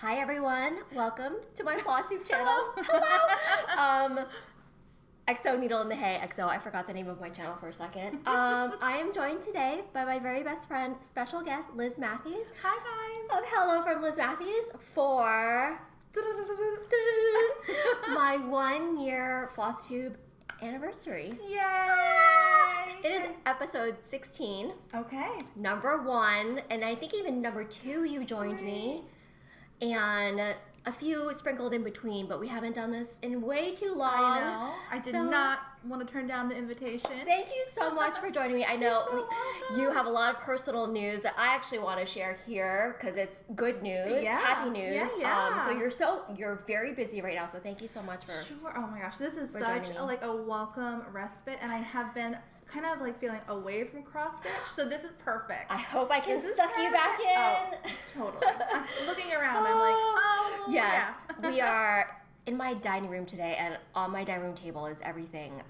Hi everyone, welcome to my Fussycut channel. Hello! XO Needle in the Hay, XO, I forgot the name of my channel for a second. I am joined today by my very best friend, special guest, Liz Mathews. Hi guys! Hello from Liz Mathews for my 1 year FlossTube anniversary. Yay! It is episode 16. Okay. Number 1, and I think even number 2 you joined me. And a few sprinkled in between, but we haven't done this in way too long. I know. I did not want to turn down the invitation. Thank you so much for joining me. I know so you have a lot of personal news that I actually want to share here because it's good news, happy news. So you're very busy right now, so thank you so much for Sure. Oh my gosh, this is such a welcome respite, and I have been kind of like feeling away from cross stitch, so this is perfect. I hope I can suck you back in. Oh, totally. I'm looking around, I'm like, oh, yes, yeah. We are in my dining room today, and on my dining room table is everything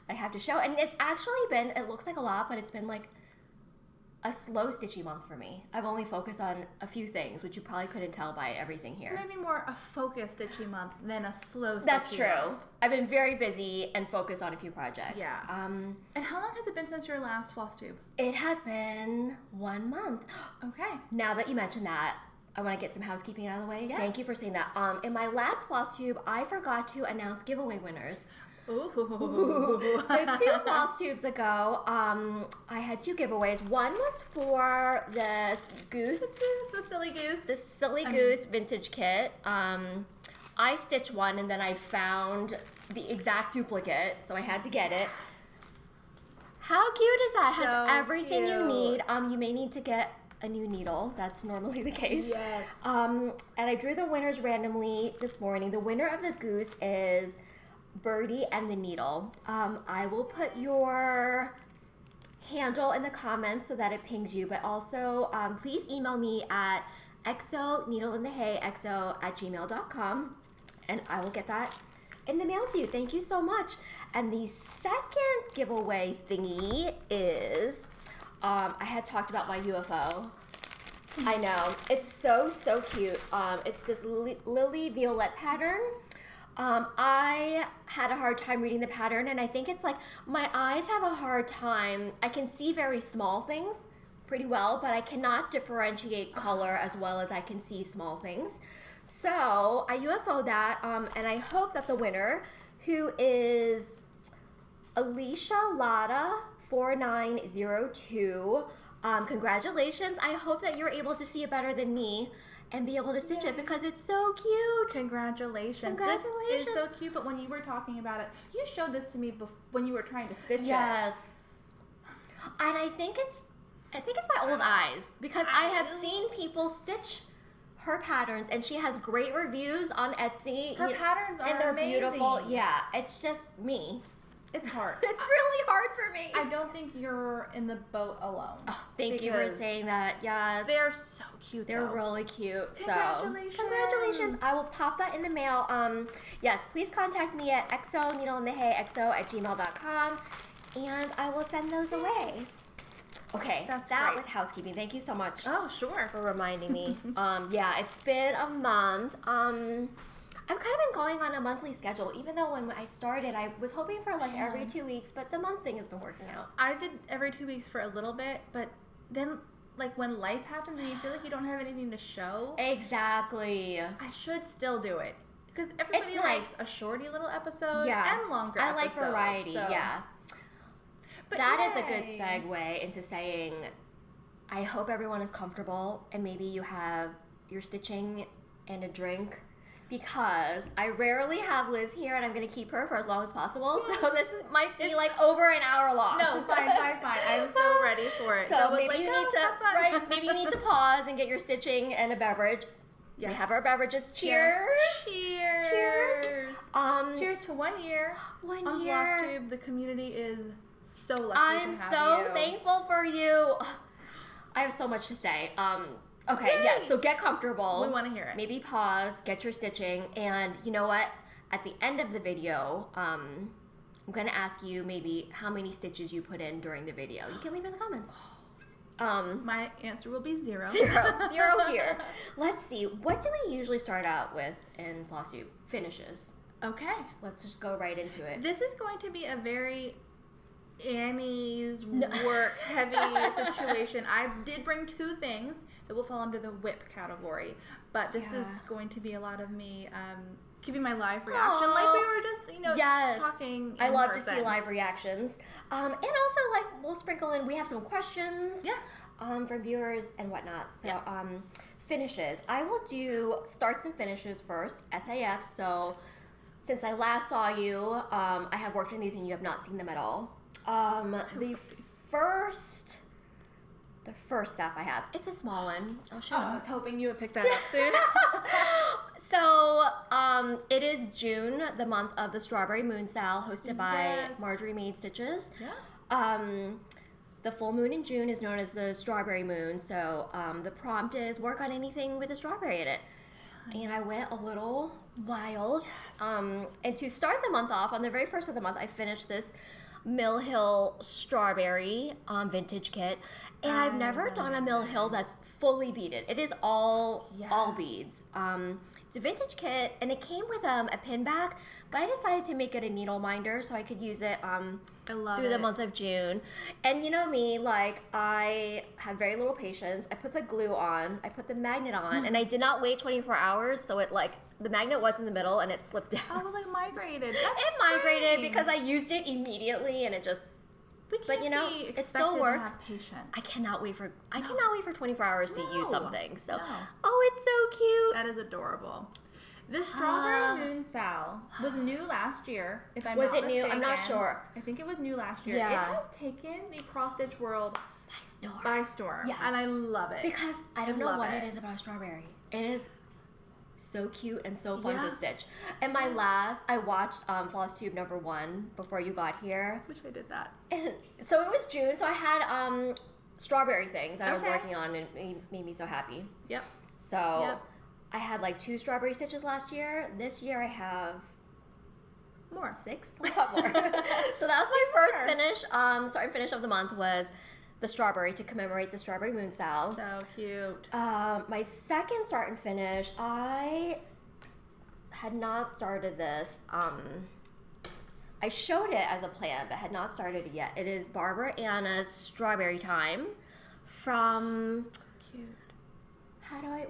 I have to show. And it's actually been, it looks like a lot, but it's been like a slow stitchy month for me. I've only focused on a few things, which you probably couldn't tell by everything here. So maybe more a focused stitchy month than a slow stitchy That's true. month. I've been very busy and focused on a few projects. Yeah. And how long has it been since your last floss tube? It has been 1 month. Okay. Now that you mentioned that, I want to get some housekeeping out of the way. Yeah. Thank you for saying that. In my last floss tube, I forgot to announce giveaway winners. Ooh. So 2 floss tubes ago, I had 2 giveaways. One was for the goose. The silly goose. The silly goose vintage kit. I stitched one and then I found the exact duplicate, so I had to get it. How cute is that? It has everything you need. You may need to get a new needle. That's normally the case. Yes. And I drew the winners randomly this morning. The winner of the goose is Birdie and the Needle. I will put your handle in the comments so that it pings you, but also please email me at xoneedleinthehay@gmail.com and I will get that in the mail to you. Thank you so much. And the second giveaway thingy is I had talked about my UFO. I know. It's so cute. It's this lily violette pattern. I had a hard time reading the pattern, and I think it's like my eyes have a hard time. I can see very small things pretty well, but I cannot differentiate color as well as I can see small things. So I UFO that, and I hope that the winner, who is Alicia Lada 4902, congratulations. I hope that you're able to see it better than me and be able to stitch it because it's so cute. Congratulations. This is so cute, but when you were talking about it, you showed this to me when you were trying to stitch it. Yes. And I think it's my old eyes because I have seen people stitch her patterns and she has great reviews on Etsy. Her patterns are and they're amazing. beautiful. Yeah, it's just me. It's hard. It's really hard for me. I don't think you're in the boat alone. Oh, thank you for saying that. Yes. They're so cute. They're really cute. Congratulations. So congratulations. I will pop that in the mail. Yes, please contact me at xoneedleinthehay@gmail.com and I will send those away. Okay, that was housekeeping. Thank you so much. Oh, sure. For reminding me. Yeah, it's been a month. I've kind of been going on a monthly schedule, even though when I started, I was hoping for like every 2 weeks, but the month thing has been working out. I did every 2 weeks for a little bit, but then like when life happens and you feel like you don't have anything to show. Exactly. I should still do it. Because everybody likes a shorty little episode and longer episodes. I like variety, yeah. But that is a good segue into saying, I hope everyone is comfortable and maybe you have your stitching and a drink because I rarely have Liz here and I'm going to keep her for as long as possible. Yes. So this might be like over an hour long. No, fine. I'm so ready for it. So maybe you need to maybe you need to pause and get your stitching and a beverage. Yes. We have our beverages. Cheers. Cheers. Cheers to 1 year. 1 year. On FlossTube. The community is so lucky I'm to have so you. thankful for you. I have so much to say. Okay, yes, so get comfortable. We want to hear it. Maybe pause, get your stitching, and you know what? At the end of the video, I'm going to ask you maybe how many stitches you put in during the video. You can leave it in the comments. My answer will be 0. 0 here. Let's see. What do we usually start out with in Floss Tube? Finishes. Okay. Let's just go right into it. This is going to be a very Annie's work heavy situation. I did bring 2 things that will fall under the whip category, but this is going to be a lot of me giving my live reaction. Aww. Like we were just, talking. I love to see live reactions. And also, like, we'll sprinkle in, we have some questions from viewers and whatnot. So, finishes. I will do starts and finishes first, SAF. So, since I last saw you, I have worked on these and you have not seen them at all. The first staff I have, it's a small one. I'll show you. I was hoping you would pick that up soon. So, it is June, the month of the Strawberry Moon Sal, hosted by Marjorie Made Stitches. Yeah. The full moon in June is known as the Strawberry Moon, so the prompt is work on anything with a strawberry in it. And I went a little wild. And to start the month off, on the very first of the month, I finished this Mill Hill Strawberry vintage kit. And I've never done a Mill Hill that's fully beaded. It is all beads. It's a vintage kit, and it came with a pin back, but I decided to make it a needle minder so I could use it through the month of June. And you know me, like, I have very little patience. I put the glue on, I put the magnet on, and I did not wait 24 hours, so it, like, the magnet was in the middle and it slipped down. Oh, like migrated. Migrated because I used it immediately, and it just... But it still works. I cannot wait for 24 hours to use something. So, it's so cute. That is adorable. The Strawberry Moon Sal was new last year. If I'm not mistaken. Was it new? I'm not sure. I think it was new last year. Yeah. It has taken the cross stitch world by storm. Yes. And I love it. Because I don't know what it is about a strawberry. It is so cute and so fun to stitch. And I watched Floss Tube #1 before you got here. Wish I did that. And so it was June, so I had strawberry things that I was working on, and it made me so happy. Yep. So I had like 2 strawberry stitches last year. This year I have 6, a lot more. So that was my first finish. Start and finish of the month was the strawberry to commemorate the Strawberry Moon Sal. So cute. My second start and finish, I had not started this. I showed it as a plan, but had not started it yet. It is Barbara Anna's Strawberry Time from... So cute.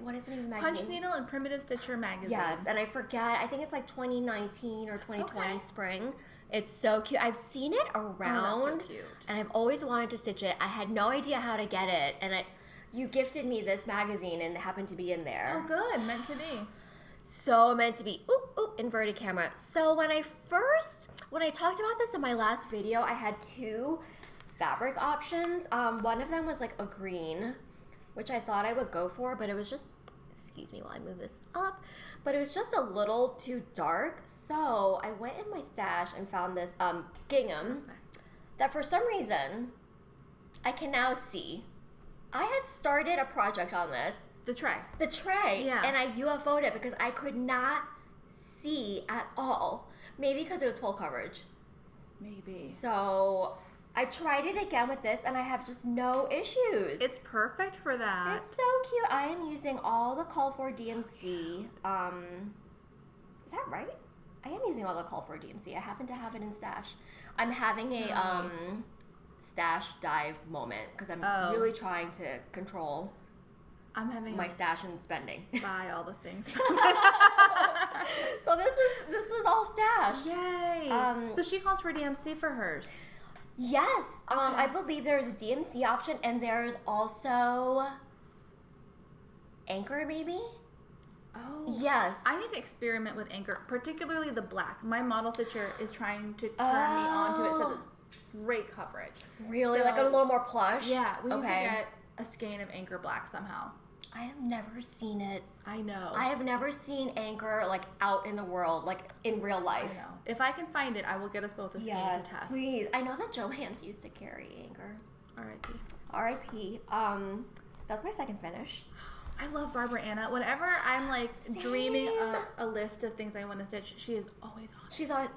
What is the name of the magazine? Punch Needle and Primitive Stitcher magazine. Yes, and I forget, I think it's like 2019 or 2020 spring. It's so cute. I've seen it around, that's so cute. And I've always wanted to stitch it. I had no idea how to get it, and you gifted me this magazine, and it happened to be in there. Oh, good. Meant to be. So meant to be. Oop, inverted camera. So when I talked about this in my last video, I had 2 fabric options. One of them was like a green, which I thought I would go for, but it was just, excuse me while I move this up, but it was just a little too dark. So I went in my stash and found this gingham that for some reason I can now see. I had started a project on this. The tray. Yeah. And I UFO'd it because I could not see at all. Maybe because it was full coverage. Maybe. So I tried it again with this, and I have just no issues. It's perfect for that. It's so cute. I am using all the called for DMC. Is that right? I am using all the called for DMC. I happen to have it in stash. I'm having a stash dive moment because I'm really trying to control my stash and spending. Buy all the things. So this was all stash. Yay! So she calls for DMC for hers. Yes, I believe there's a DMC option, and there's also Anchor, maybe? Oh. Yes. I need to experiment with Anchor, particularly the black. My model stitcher is trying to turn me onto it, so it's great coverage. Really? So, like a little more plush? Yeah, we need to get a skein of Anchor black somehow. I have never seen it. I know. I have never seen Anchor, like, out in the world, like, in real life. I know. If I can find it, I will get us both a skein to test. Please. I know that Joann's used to carry Anchor. R.I.P. R.I.P. That's my second finish. I love Barbara Anna. Whenever I'm, like, dreaming up a list of things I want to stitch, she is always on it.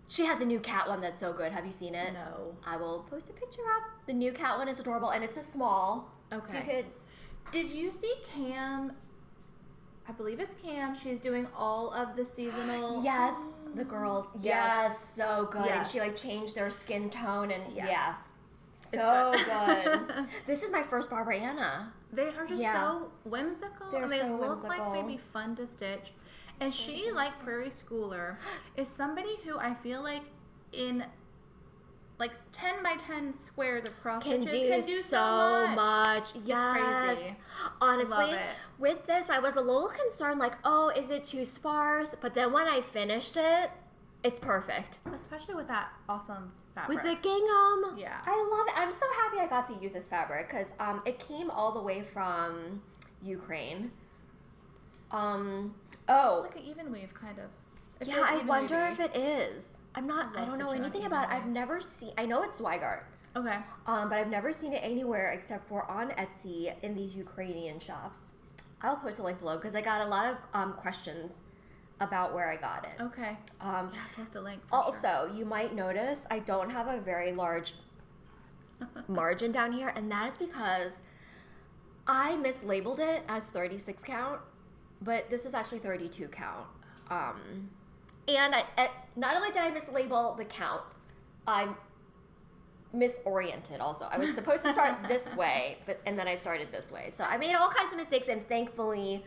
She has a new cat one that's so good. Have you seen it? No. I will post a picture up. The new cat one is adorable, and it's a small. Okay. So you could... Did you see Cam? I believe it's Cam. She's doing all of the seasonal. Yes, the girls. Yes, so good. Yes. And she like changed their skin tone and Yes. yeah. So good. This is my first Barbariana. They are just so whimsical. They're and they so look like whimsical. they'd be fun to stitch. And she, like Prairie Schooler, is somebody who I feel like in like 10 by 10 squares across Can stitches do so much. Yes. It's crazy. Honestly, Love it. with this, I was a little concerned, like, oh, is it too sparse? But then when I finished it, it's perfect. Especially with that awesome fabric. With the gingham. Yeah. I love it. I'm so happy I got to use this fabric because it came all the way from Ukraine. It's like an even weave, kind of. It Yeah, feels I even wonder weavy. if it is. I don't know stitching on anything even about it. weave. I've never seen, I know it's Zweigart. Okay. But I've never seen it anywhere except for on Etsy in these Ukrainian shops. I'll post a link below because I got a lot of questions about where I got it. Okay. Yeah, post a link. Also, you might notice I don't have a very large margin down here, and that is because I mislabeled it as 36 count, but this is actually 32 count. And not only did I mislabel the count, I misoriented also. I was supposed to start this way, and then I started this way. So I made all kinds of mistakes, and thankfully,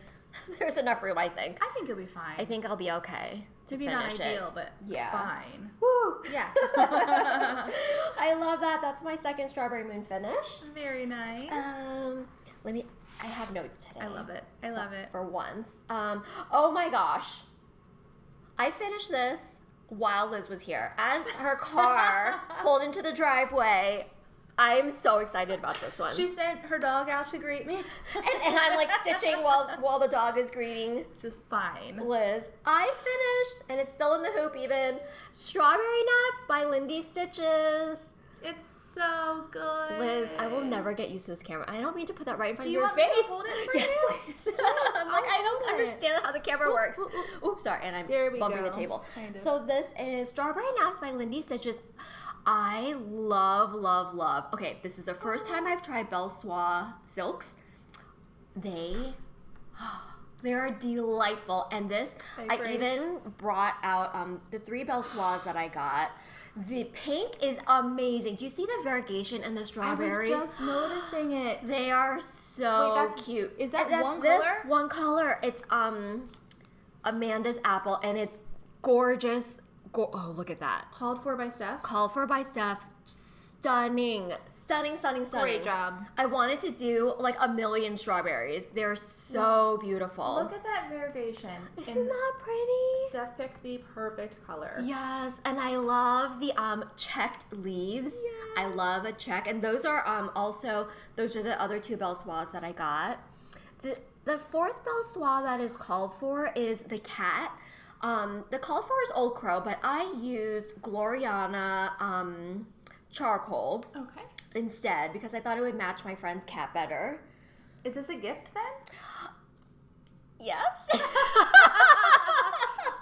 there's enough room, I think. I think you'll be fine. I think I'll be okay to Maybe finish not ideal, it. but Yeah. fine. Woo! Yeah. I love that. That's my second Strawberry Moon finish. Very nice. I have notes today. I love it. I love it. For once. Oh my gosh. I finished this while Liz was here. As her car pulled into the driveway, I'm so excited about this one. She sent her dog out to greet me. and I'm like stitching while the dog is greeting She's fine. Liz. I finished, and it's still in the hoop even, Strawberry Naps by Lindy Stitches. It's so good. Liz, I will never get used to this camera. I don't mean to put that right in front Do of you your want me to face. hold it for Yes, you? please. Yes, I'm like, I'll I don't hold it. understand how the camera works. Oops, sorry, and I'm There we bumping go. the table. Kind of. So this is Strawberry Naps by Lindy Stitches. I love, love, love. Okay, this is the first time I've tried Belle Soie silks. They're delightful. And this, I even brought out the 3 Belle Soies that I got. The pink is amazing. Do you see the variegation in the strawberries? I was just noticing it. They are so Wait, cute. Is that And one this color? one color. It's Amanda's apple, and it's gorgeous. Oh, look at that. Called for by Steph. Called for by Steph. Stunning. Stunning, stunning, stunning. Great job. I wanted to do like a million strawberries. They're so beautiful. Look at that variegation. Isn't that pretty? Steph picked the perfect color. Yes, and I love the checked leaves. Yes. I love a check, and those are also those are the other 2 Belle Soies that I got. The 4th Belle Soie that is called for is the cat. The called for is Old Crow, but I used Gloriana charcoal Okay. instead because I thought it would match my friend's cat better. Is this a gift then? Yes.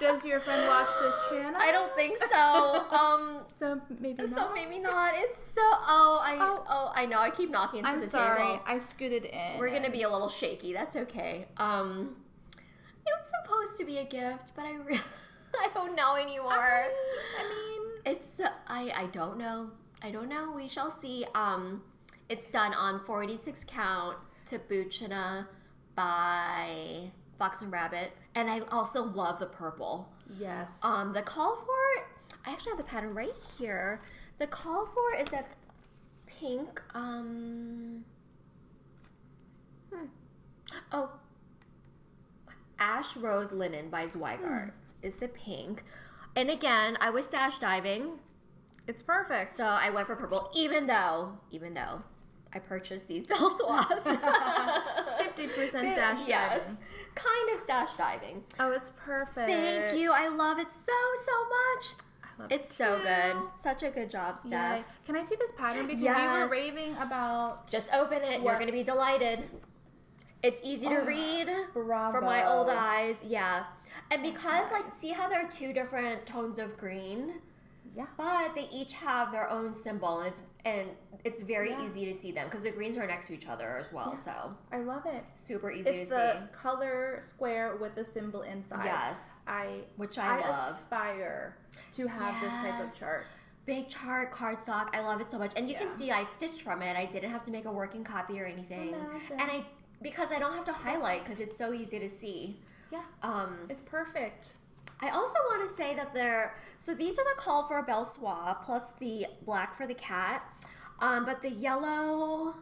Does your friend watch this channel? I don't think so. So maybe not. So maybe not. It's so. I know. I keep knocking into I'm the sorry. table. I scooted in. We're gonna be a little shaky. That's okay. It was supposed to be a gift, but I don't know anymore. I mean, It's. I don't know. I don't know. We shall see. It's done on 46 count Tabuchina by Fox and Rabbit, and I also love the purple. yes. The call for, I actually have the pattern right here. The call for is a pink, Ash Rose Linen by Zweigart is the pink. And again, I was stash diving, It's perfect. so I went for purple, even though I purchased these Belle Soies. 50% dash Yes, diving. kind of stash diving. Oh, it's perfect. Thank you. I love it so much. I love It's it so too. good. Such a good job, Steph. Yay. Can I see this pattern? Because we Yes. were raving about. Just open it. You're What? going to be delighted. It's easy to read Bravo. for my old eyes. Yeah. And because, like, see how there are 2 different tones of green? Yeah. But they each have their own symbol, and it's very easy to see them because the greens are next to each other as well. Yeah. So I love it. super easy to see. It's the color square with the symbol inside. Yes. Which I love. aspire to have this type of chart. Big chart, cardstock. I love it so much. And you can see I stitched from it. I didn't have to make a working copy or anything. And because I don't have to highlight because it's so easy to see. Yeah. It's perfect. I also want to say that so these are the call for a belle soie plus the black for the cat. But the yellow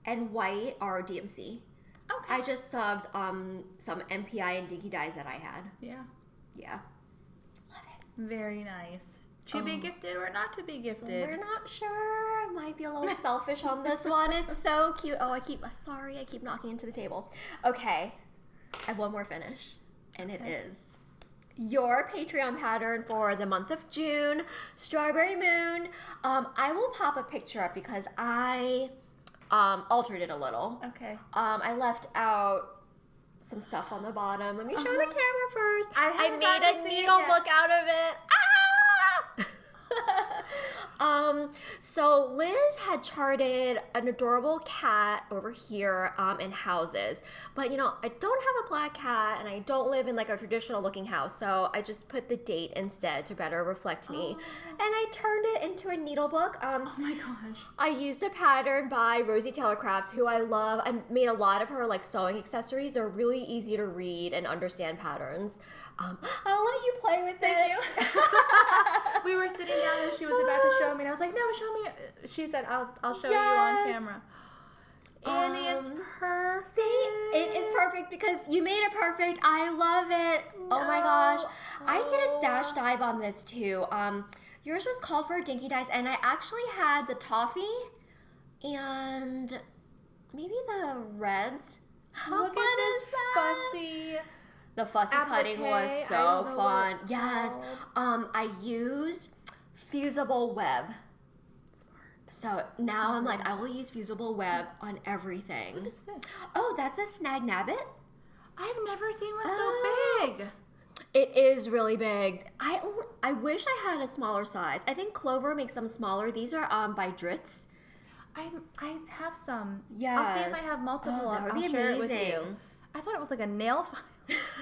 and white are DMC. Okay. I just subbed some MPI and Dinky Dyes that I had. Yeah. Yeah. Love it. Very nice. To be gifted or not to be gifted? We're not sure. I might be a little selfish on this one. It's so cute. Oh, I keep knocking into the table. Okay. I have one more finish. And it is your Patreon pattern for the month of June, Strawberry Moon. I will pop a picture up because I altered it a little. Okay. I left out some stuff on the bottom. Let me show the camera first. I made a needle book out of it. So Liz had charted an adorable cat over here in houses, but I don't have a black cat and I don't live in like a traditional looking house, so I just put the date instead to better reflect me, and I turned it into a needle book. Oh my gosh! I used a pattern by Rosie Taylor Crafts, who I love. I made a lot of her like sewing accessories. They're really easy to read and understand patterns. I'll let you play with it. Thank you. We were sitting down and she was about to show me, and I was like, "No, show me." She said, "I'll show you on camera." And it's perfect. It is perfect because you made it perfect. I love it. No. Oh my gosh, I did a stash dive on this too. Yours was called for Dinky Dyes, and I actually had the toffee and maybe the reds. How Look fun at this is that? fussy. The fussy cutting was so fun. Yes. I used fusible web. So now I'm like, I will use fusible web on everything. What is this? Oh, that's a snag nabbit. I've never seen one so big. It is really big. I wish I had a smaller size. I think Clover makes them smaller. These are by Dritz. I have some. Yes. I'll see if I have multiple. That would be I'll share it with amazing. you. I thought it was like a nail file.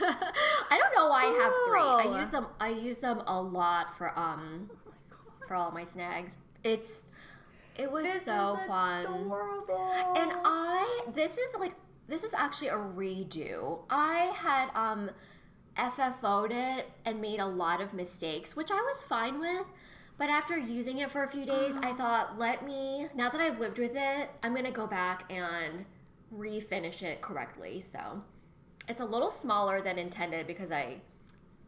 I don't know why I have 3. I use them a lot for all my snags. It was so fun. Adorable. And this is actually a redo. I had FFO'd it and made a lot of mistakes, which I was fine with. But after using it for a few days, I thought, now that I've lived with it, I'm going to go back and refinish it correctly. So it's a little smaller than intended because I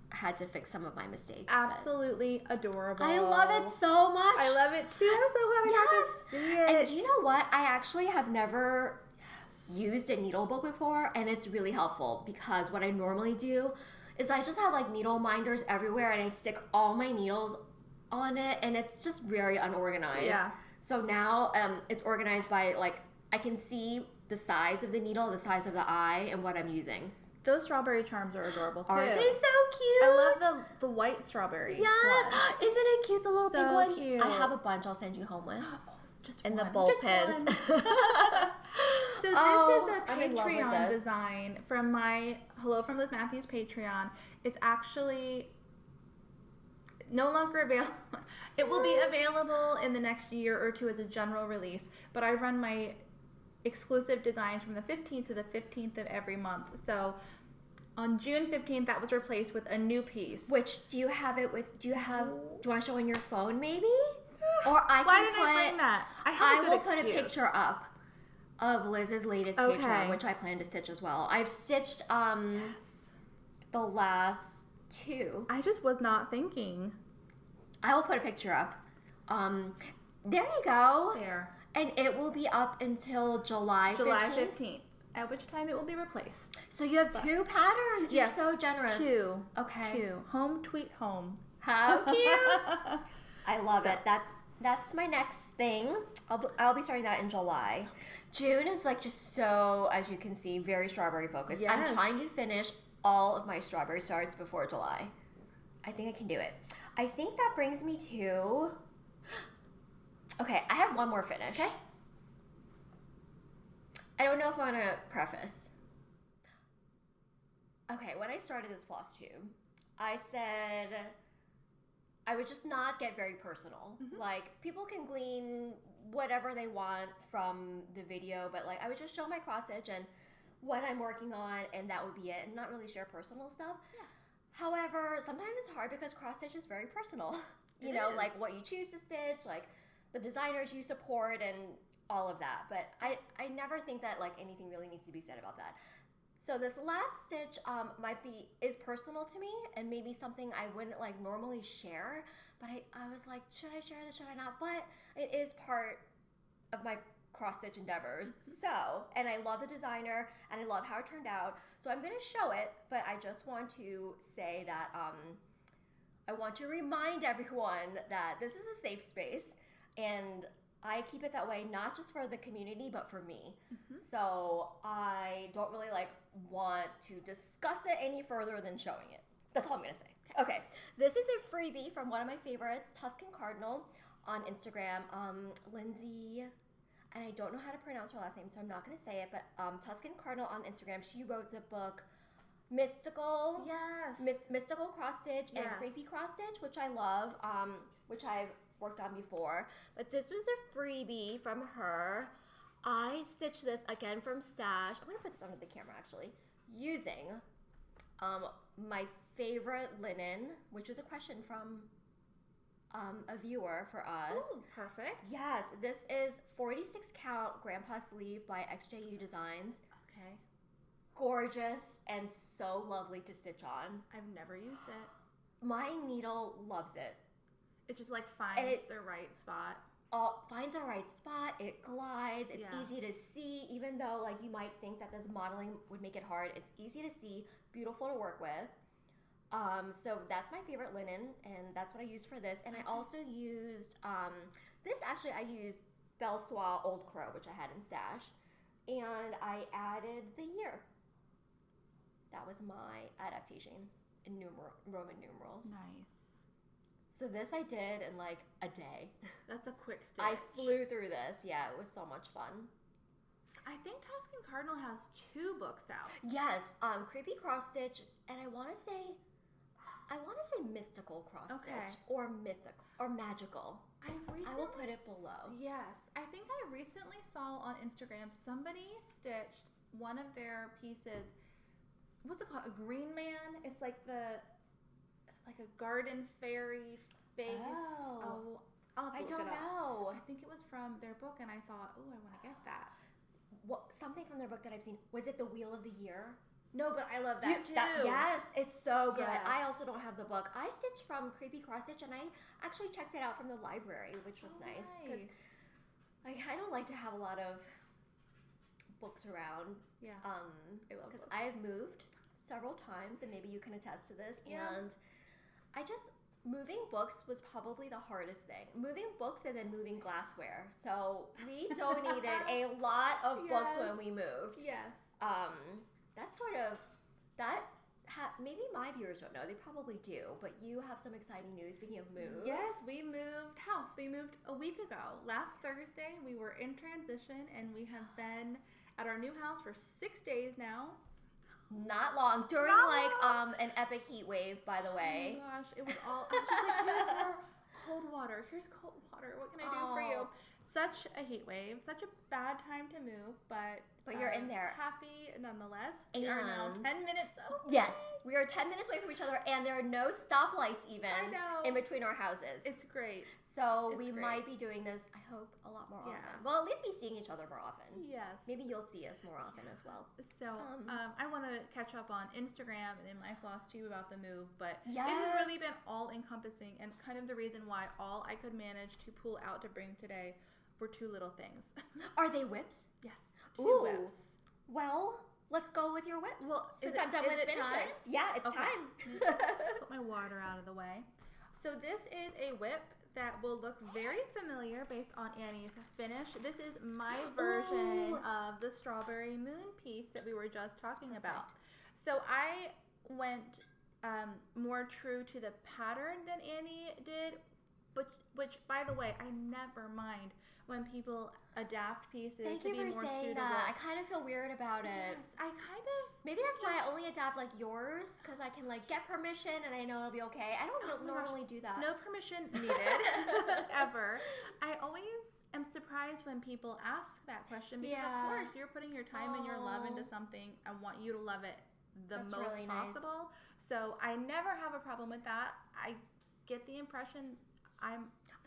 had to fix some of my mistakes. Absolutely adorable. I love it so much. I love it too. I'm so glad I got to see it. And do you know what? I actually have never used a needle book before, and it's really helpful because what I normally do is I just have like needle minders everywhere and I stick all my needles on it, and it's just very unorganized. Yeah. So now it's organized by I can see the size of the needle, the size of the eye, and what I'm using. Those strawberry charms are adorable too. Aren't they so cute? I love the white strawberry. Yes. One. Isn't it cute, the little so big one? Cute. I have a bunch I'll send you home with. Just and one. The bowl pins. So this is a Patreon design from my Hello from Liz Mathews Patreon. It's actually no longer available. It will be available in the next year or two as a general release, but I run my exclusive designs from the 15th to the 15th of every month. So on June 15th, that was replaced with a new piece. Which, do you want to show on your phone maybe? Or Why did I bring that? I will put a picture up of Liz's latest Patreon, which I plan to stitch as well. I've stitched the last 2. I just was not thinking. I will put a picture up. There you go. There. And it will be up until July 15th. At which time it will be replaced. So you have 2 patterns. You're so generous. 2. Okay. 2. Home tweet home. How cute. I love it. That's my next thing. I'll be starting that in July. June is just so, as you can see, very strawberry focused. Yes. I'm trying to finish all of my strawberry starts before July. I think I can do it. I think that brings me to... Okay, I have one more finish. Okay. I don't know if I want to preface. Okay, when I started this floss tube, I said I would just not get very personal. Mm-hmm. Like, people can glean whatever they want from the video, but like I would just show my cross stitch and what I'm working on, and that would be it, and not really share personal stuff. Yeah. However, sometimes it's hard because cross stitch is very personal. You know, like what you choose to stitch, like the designers you support, and all of that. But I never think that like anything really needs to be said about that. So this last stitch is personal to me, and maybe something I wouldn't like normally share, but I was like, should I share this, should I not? But it is part of my cross stitch endeavors. So, and I love the designer and I love how it turned out. So I'm going to show it, but I just want to say that I want to remind everyone that this is a safe space, and I keep it that way, not just for the community, but for me. Mm-hmm. So I don't really like want to discuss it any further than showing it. That's all I'm going to say. Okay. This is a freebie from one of my favorites, Tuscan Cardinal on Instagram. Lindsay, and I don't know how to pronounce her last name, so I'm not going to say it, but Tuscan Cardinal on Instagram, she wrote the book Mystical. Yes. Mystical Cross Stitch and Creepy Cross Stitch, which I love, which I've worked on before. But this was a freebie from her. I stitched this again from stash. I'm going to put this under the camera actually. Using my favorite linen, which was a question from a viewer for us. Ooh, perfect. Yes, this is 46 count Grandpa Sleeve by XJU Designs. Okay. Gorgeous and so lovely to stitch on. I've never used it. My needle loves it. It just like finds the right spot. Finds a right spot. It glides. It's easy to see, even though like you might think that this modeling would make it hard. It's easy to see, beautiful to work with. So that's my favorite linen, and that's what I used for this. And I also used this. Actually, I used Belle Soie Old Crow, which I had in stash, and I added the year. That was my adaptation in Roman numerals. Nice. So this I did in like a day. That's a quick stitch. I flew through this. Yeah, it was so much fun. I think Tuscan Cardinal has 2 books out. Yes, Creepy Cross Stitch, and I want to say Mystical Cross Stitch or mythical or magical. I will put it below. Yes, I think I recently saw on Instagram somebody stitched one of their pieces. What's it called? A green man? It's like a garden fairy face. Oh, I'll have to I look don't it up. know. I think it was from their book, and I thought, oh, I want to get that. What, something from their book that I've seen. Was it the Wheel of the Year? No, but I love that too. Yes, it's so good. Yes. I also don't have the book. I stitched from Creepy Cross Stitch, and I actually checked it out from the library, which was nice. Because I don't like to have a lot of books around. Yeah. Because I have moved several times, and maybe you can attest to this. Yes. And moving books was probably the hardest thing. Moving books and then moving glassware. So we donated a lot of books when we moved. Yes. Maybe my viewers don't know. They probably do. But you have some exciting news. Speaking of moves. Yes, we moved house. We moved a week ago. Last Thursday, we were in transition, and we have been at our new house for 6 days now. Not long. During an epic heat wave, by the way. Oh my gosh, it was all. I was just like, here's more cold water. Here's cold water. What can I do for you? Such a heat wave. Such a bad time to move, but you're in there. Happy nonetheless. We are now 10 minutes away. Yes, we are 10 minutes away from each other, and there are no stoplights even in between our houses. It's great. So we might be doing this, I hope, a lot more often. Well, at least be seeing each other more often. Yes. Maybe you'll see us more often as well. So I want to catch up on Instagram and in my floss tube about the move, but it has really been all-encompassing, and kind of the reason why all I could manage to pull out to bring today were 2 little things. Are they whips? Yes. 2 whips. Well, let's go with your whips. Well, since I'm done with finishes. Time? Yeah, it's time. Put my water out of the way. So this is a whip that will look very familiar based on Annie's finish. This is my version of the Strawberry Moon piece that we were just talking about. So I went more true to the pattern than Annie did. But which, by the way, I never mind when people adapt pieces Thank to you be for more saying suitable. that. I kind of feel weird about it. Yes, I kind of. Maybe that's why I only adapt like yours, because I can like get permission and I know it'll be okay. I don't normally do that. No permission needed, ever. I always am surprised when people ask that question because, of course, you're putting your time and your love into something. I want you to love it the most really nice. possible. So I never have a problem with that. I get the impression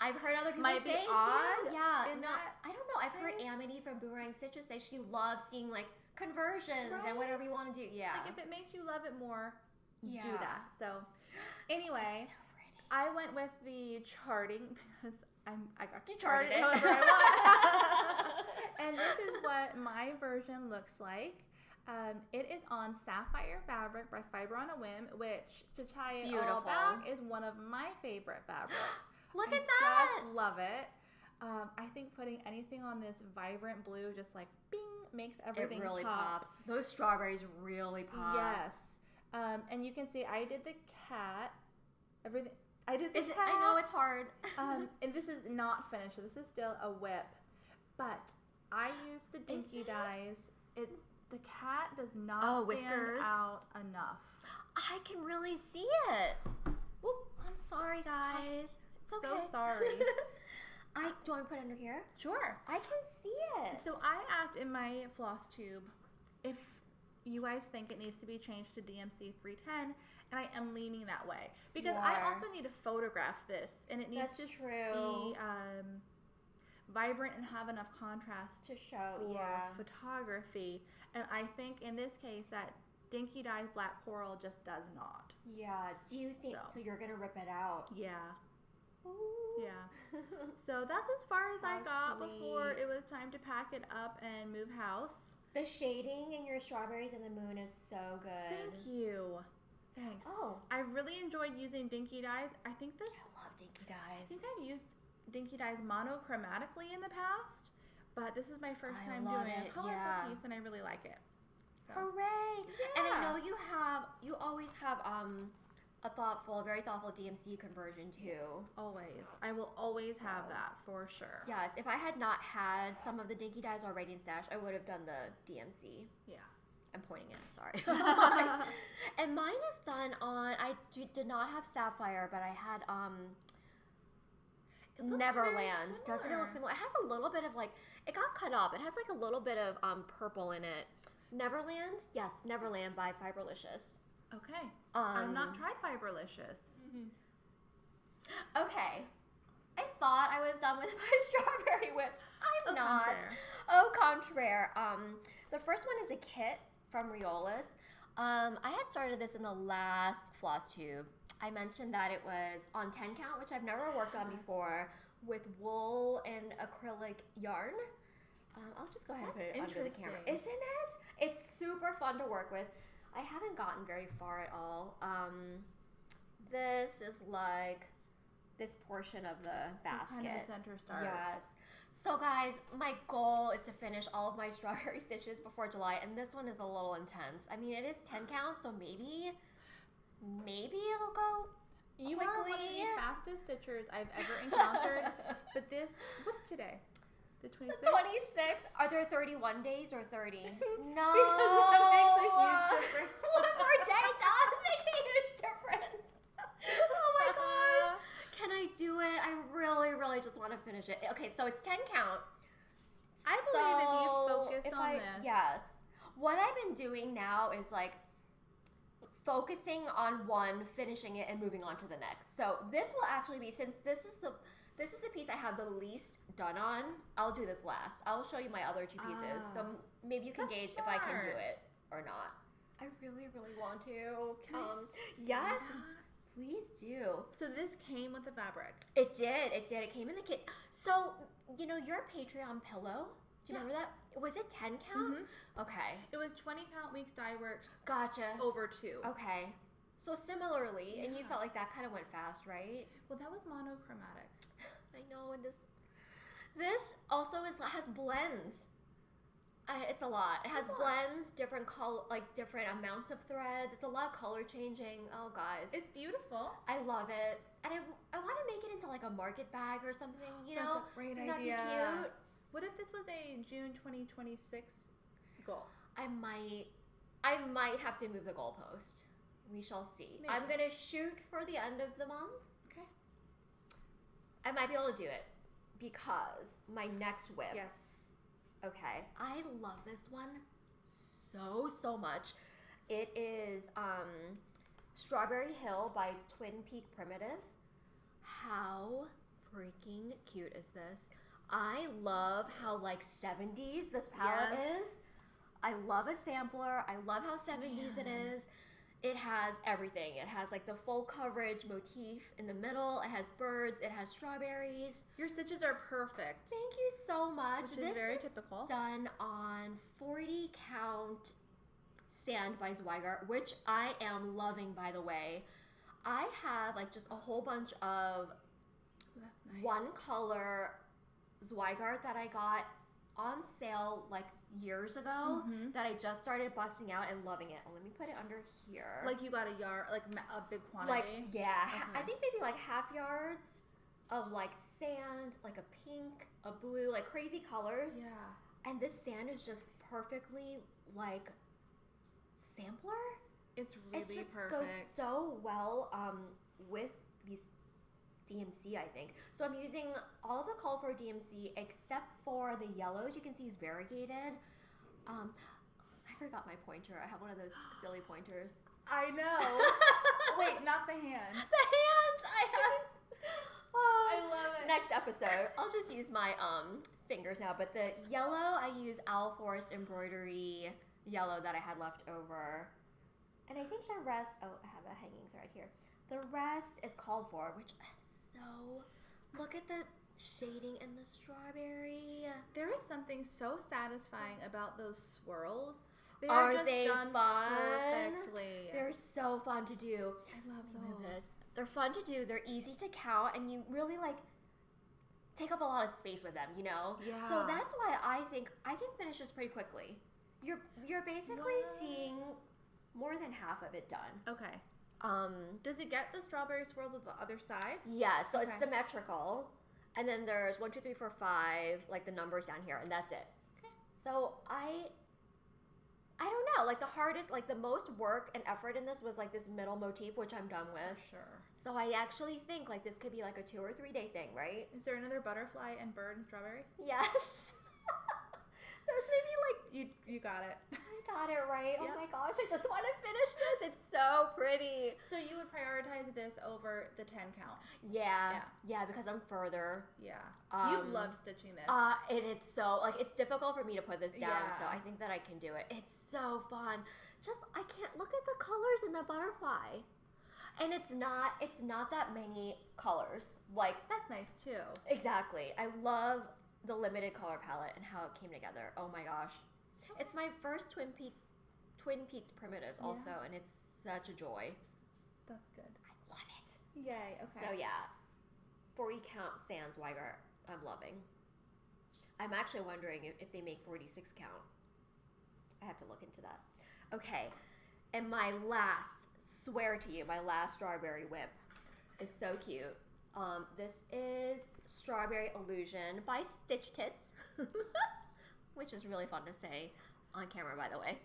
I've heard other people might be say odd too. Yeah, in that I don't know. I've heard Amity from Boomerang Citrus say she loves seeing like conversions and whatever you want to do. Yeah, like if it makes you love it more, do Yeah. that. So anyway, so pretty. I went with the charting because I got to You chart charted it it. however I want. And this is what my version looks like. It is on sapphire fabric by Fiber on a Whim, which, to tie it all back, is one of my favorite fabrics. Look at that! I just love it. I think putting anything on this vibrant blue just like bing makes everything It really pop. pops. Those strawberries really pop. Yes. And you can see I did the cat. Everything. I did the cat. I know it's hard. And this is not finished. So this is still a whip. But I used the dinky dyes. The cat does not stand out enough. I can really see it. Whoop, I'm sorry, guys. It's okay. So sorry. Do you want me to put it under here? Sure. I can see it. So I asked in my floss tube if you guys think it needs to be changed to DMC 310, and I am leaning that way. Because I also need to photograph this, and it needs to be vibrant and have enough contrast to show for photography. And I think in this case that Dinky Dye's Black Coral just does not. Yeah. Do you think so? You're gonna rip it out? Yeah. Ooh. Yeah. So that's as far as I got before it was time to pack it up and move house. The shading in your strawberries and the moon is so good. Thank you. Thanks. Oh. I really enjoyed using Dinky Dyes. I think this. I love Dinky Dyes. I think I've used Dinky Dyes monochromatically in the past, but this is my first time doing a colorful piece, and I really like it. So. Hooray! Yeah. And I know you always have a very thoughtful DMC conversion too. Yes, always. I will always have that for sure. Yes, if I had not had some of the Dinky Dyes already in stash, I would have done the DMC. Yeah. I'm pointing it, sorry. And mine is done on, did not have sapphire, but I had Neverland. Doesn't it look similar? It has a little bit of it got cut up. It has a little bit of purple in it. Neverland? Yes, Neverland by Fiberlicious. Okay. I've not tried Fiberlicious. Mm-hmm. Okay. I thought I was done with my strawberry whips. I'm not. Contraire. Au contraire. The first one is a kit from Riolis. I had started this in the last floss tube. I mentioned that it was on 10 count, which I've never worked on before, with wool and acrylic yarn. I'll just go ahead and put it under the camera. Isn't it? It's super fun to work with. I haven't gotten very far at all. This is this portion of the basket. Kind of the center start. Yes. So guys, my goal is to finish all of my strawberry stitches before July, and this one is a little intense. I mean, it is 10 count, so maybe it'll go quickly. You are one of the fastest stitchers I've ever encountered. But what's today? The 26th? The 26th. Are there 31 days or 30? No. Because that makes a huge difference. One more day does make a huge difference. Oh my gosh. Can I do it? I really, really just want to finish it. Okay, so it's 10 count. I believe if you focused on this. Yes. What I've been doing now is focusing on one, finishing it, and moving on to the next. So this will actually be, since this is the piece I have the least done on, I'll do this last. I'll show you my other two pieces. So maybe you can gauge if I can do it or not. I really, really want to. Yes. Please do. So this came with the fabric. It did. It came in the kit. So, your Patreon pillow, do you remember that? Was it 10 count? Mm-hmm. Okay. It was 20 count weeks dye works. Gotcha. Over 2. Okay. So similarly, and you felt like that kind of went fast, right? Well, that was monochromatic. I know, and this also has blends. It's a lot. It has blends, different different amounts of threads. It's a lot of color changing. Oh, guys. It's beautiful. I love it. And I want to make it into like a market bag or something, you know? That's a great idea. That'd be cute. What if this was a June 2026 goal? I might have to move the goalpost. We shall see. Maybe. I'm going to shoot for the end of the month. Okay. I might be able to do it because my next whip. Yes. Okay. I love this one so much. It is Strawberry Hill by Twin Peak Primitives. How freaking cute is this? I love how like 70s this palette is. I love a sampler. I love how 70s it is. It has everything. It has like the full coverage motif in the middle. It has birds. It has strawberries. Your stitches are perfect. Thank you so much. This is very typical. Done on 40 count sand by Zweigart, which I am loving, by the way. I have like just a whole bunch of That's nice. one color Zweigart that I got on sale like years ago that I just started busting out and loving it. Oh, let me put it under here. Like you got a yard, like a big quantity. Like, yeah. I think maybe like half yards of like sand, like a pink, a blue, like crazy colors. Yeah. And this sand is just perfectly like sampler. It's really It just perfect. goes so well with these DMC, I think. So I'm using all of the call for DMC except for the yellows. You can see is variegated. I forgot my pointer. I have one of those silly pointers. I know. Wait, not the hand. The hands I have. Oh, I love it. Next episode, I'll just use my fingers now. But the yellow, I use Owl Forest embroidery yellow that I had left over. And I think the rest, oh, I have a hanging thread here. The rest is called for, which is so, look at the shading in the strawberry. There is something so satisfying about those swirls. Are just they done fun? perfectly. They're so fun to do. I love Move those. this. They're fun to do. They're easy to count, and you really like take up a lot of space with them. You know. Yeah. So that's why I think I can finish this pretty quickly. You're basically seeing more than half of it done. Okay. Does it get the strawberry swirls at the other side? Yeah. So it's Okay. symmetrical, and then there's 1, 2, 3, 4, 5, like the numbers down here, and that's it. Okay. So I don't know. Like the hardest, like the most work and effort in this was like this middle motif, which I'm done with. For sure. So I actually think like this could be like a 2 or 3 day thing, right? Is there another butterfly and bird and strawberry? Yes. There's maybe like You got it. I got it right. Yep. Oh my gosh, I just want to finish this. It's so pretty. So you would prioritize this over the 10 count? Yeah, because I'm further. Yeah. Um, You've loved stitching this. And it's so like it's difficult for me to put this down, Yeah. so I think that I can do it. It's so fun. Just I can't look at the colors in the butterfly. And it's not that many colors. Like That's nice too. exactly. I love the limited color palette and how it came together. Oh my gosh. It's my first Twin Peaks Primitives also, and it's such a joy. That's good. I love it. Yay. Okay. So yeah, 40 count Sans Weigart, I'm loving. I'm actually wondering if they make 46 count. I have to look into that. Okay, and my last, swear to you, my last strawberry whip is so cute. This is Strawberry Illusion by Stitch Tits, which is really fun to say on camera, by the way.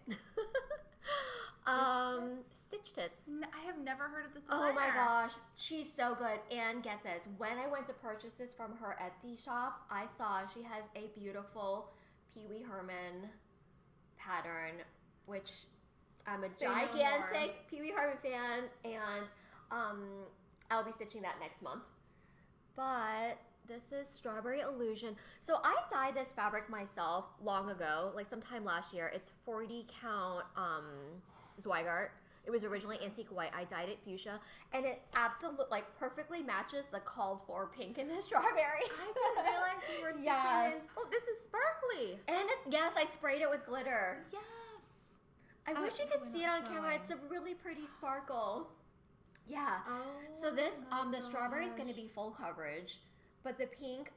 Stitch Tits. I have never heard of this Oh my designer. gosh, she's so good. And get this, when I went to purchase this from her Etsy shop, I saw she has a beautiful Pee Wee Herman pattern, which I'm a Say no gigantic Pee Wee Herman fan, and I'll be stitching that next month. But this is Strawberry Illusion. So I dyed this fabric myself long ago, like sometime last year. It's 40 count Zweigart. It was originally antique white. I dyed it fuchsia, and it absolutely, like, perfectly matches the called for pink in the strawberry. I didn't realize you were stitching Yes. this. Oh, this is sparkly. And yes, I sprayed it with glitter. Yes. I wish you we're could see it not on camera. showing. It's a really pretty sparkle. Yeah. Oh. So this, my the strawberry is going to gosh. be full coverage, but the pink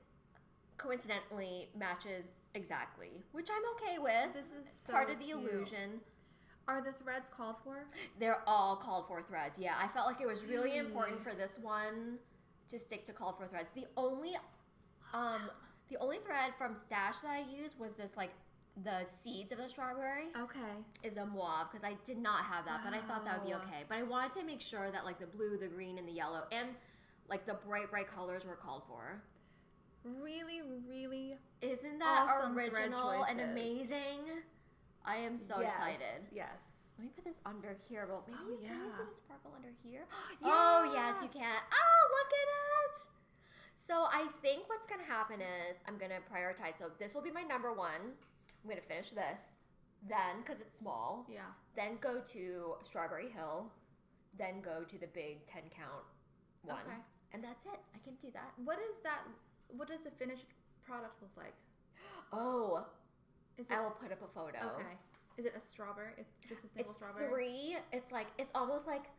coincidentally matches Exactly. Which I'm okay with. This is so part of the cute. illusion. Are the threads called for? They're all called for threads. Yeah, I felt like it was really important for this one to stick to called for threads. The only thread from Stash that I used was this like the seeds of the strawberry. Okay. Is a mauve because I did not have that, but I thought that would be okay. But I wanted to make sure that like the blue, the green, and the yellow, and like the bright colors were called for. Really, really Isn't that awesome original and amazing? I am so excited. Yes. Let me put this under here. Well, maybe can you see the sparkle under here? Yes. Oh, yes, you can. Oh, look at it. So I think what's going to happen is I'm going to prioritize. So this will be my number one. I'm going to finish this. Then, because it's small. Yeah. Then go to Strawberry Hill. Then go to the big 10 count one. Okay. And that's it. I can do that. What is that? What does the finished product look like? Oh. I will put up a photo. Okay. Is it a strawberry? It's just a single strawberry? It's 3. It's almost like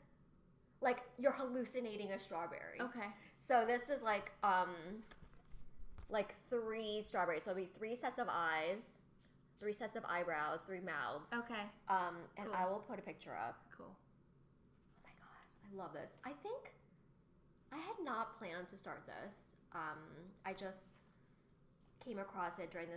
you're hallucinating a strawberry. Okay. So this is like 3 strawberries. So it'll be 3 sets of eyes, 3 sets of eyebrows, 3 mouths. Okay. And cool. I will put a picture up. Cool. Oh my god, I love this. I think I had not planned to start this. I just came across it during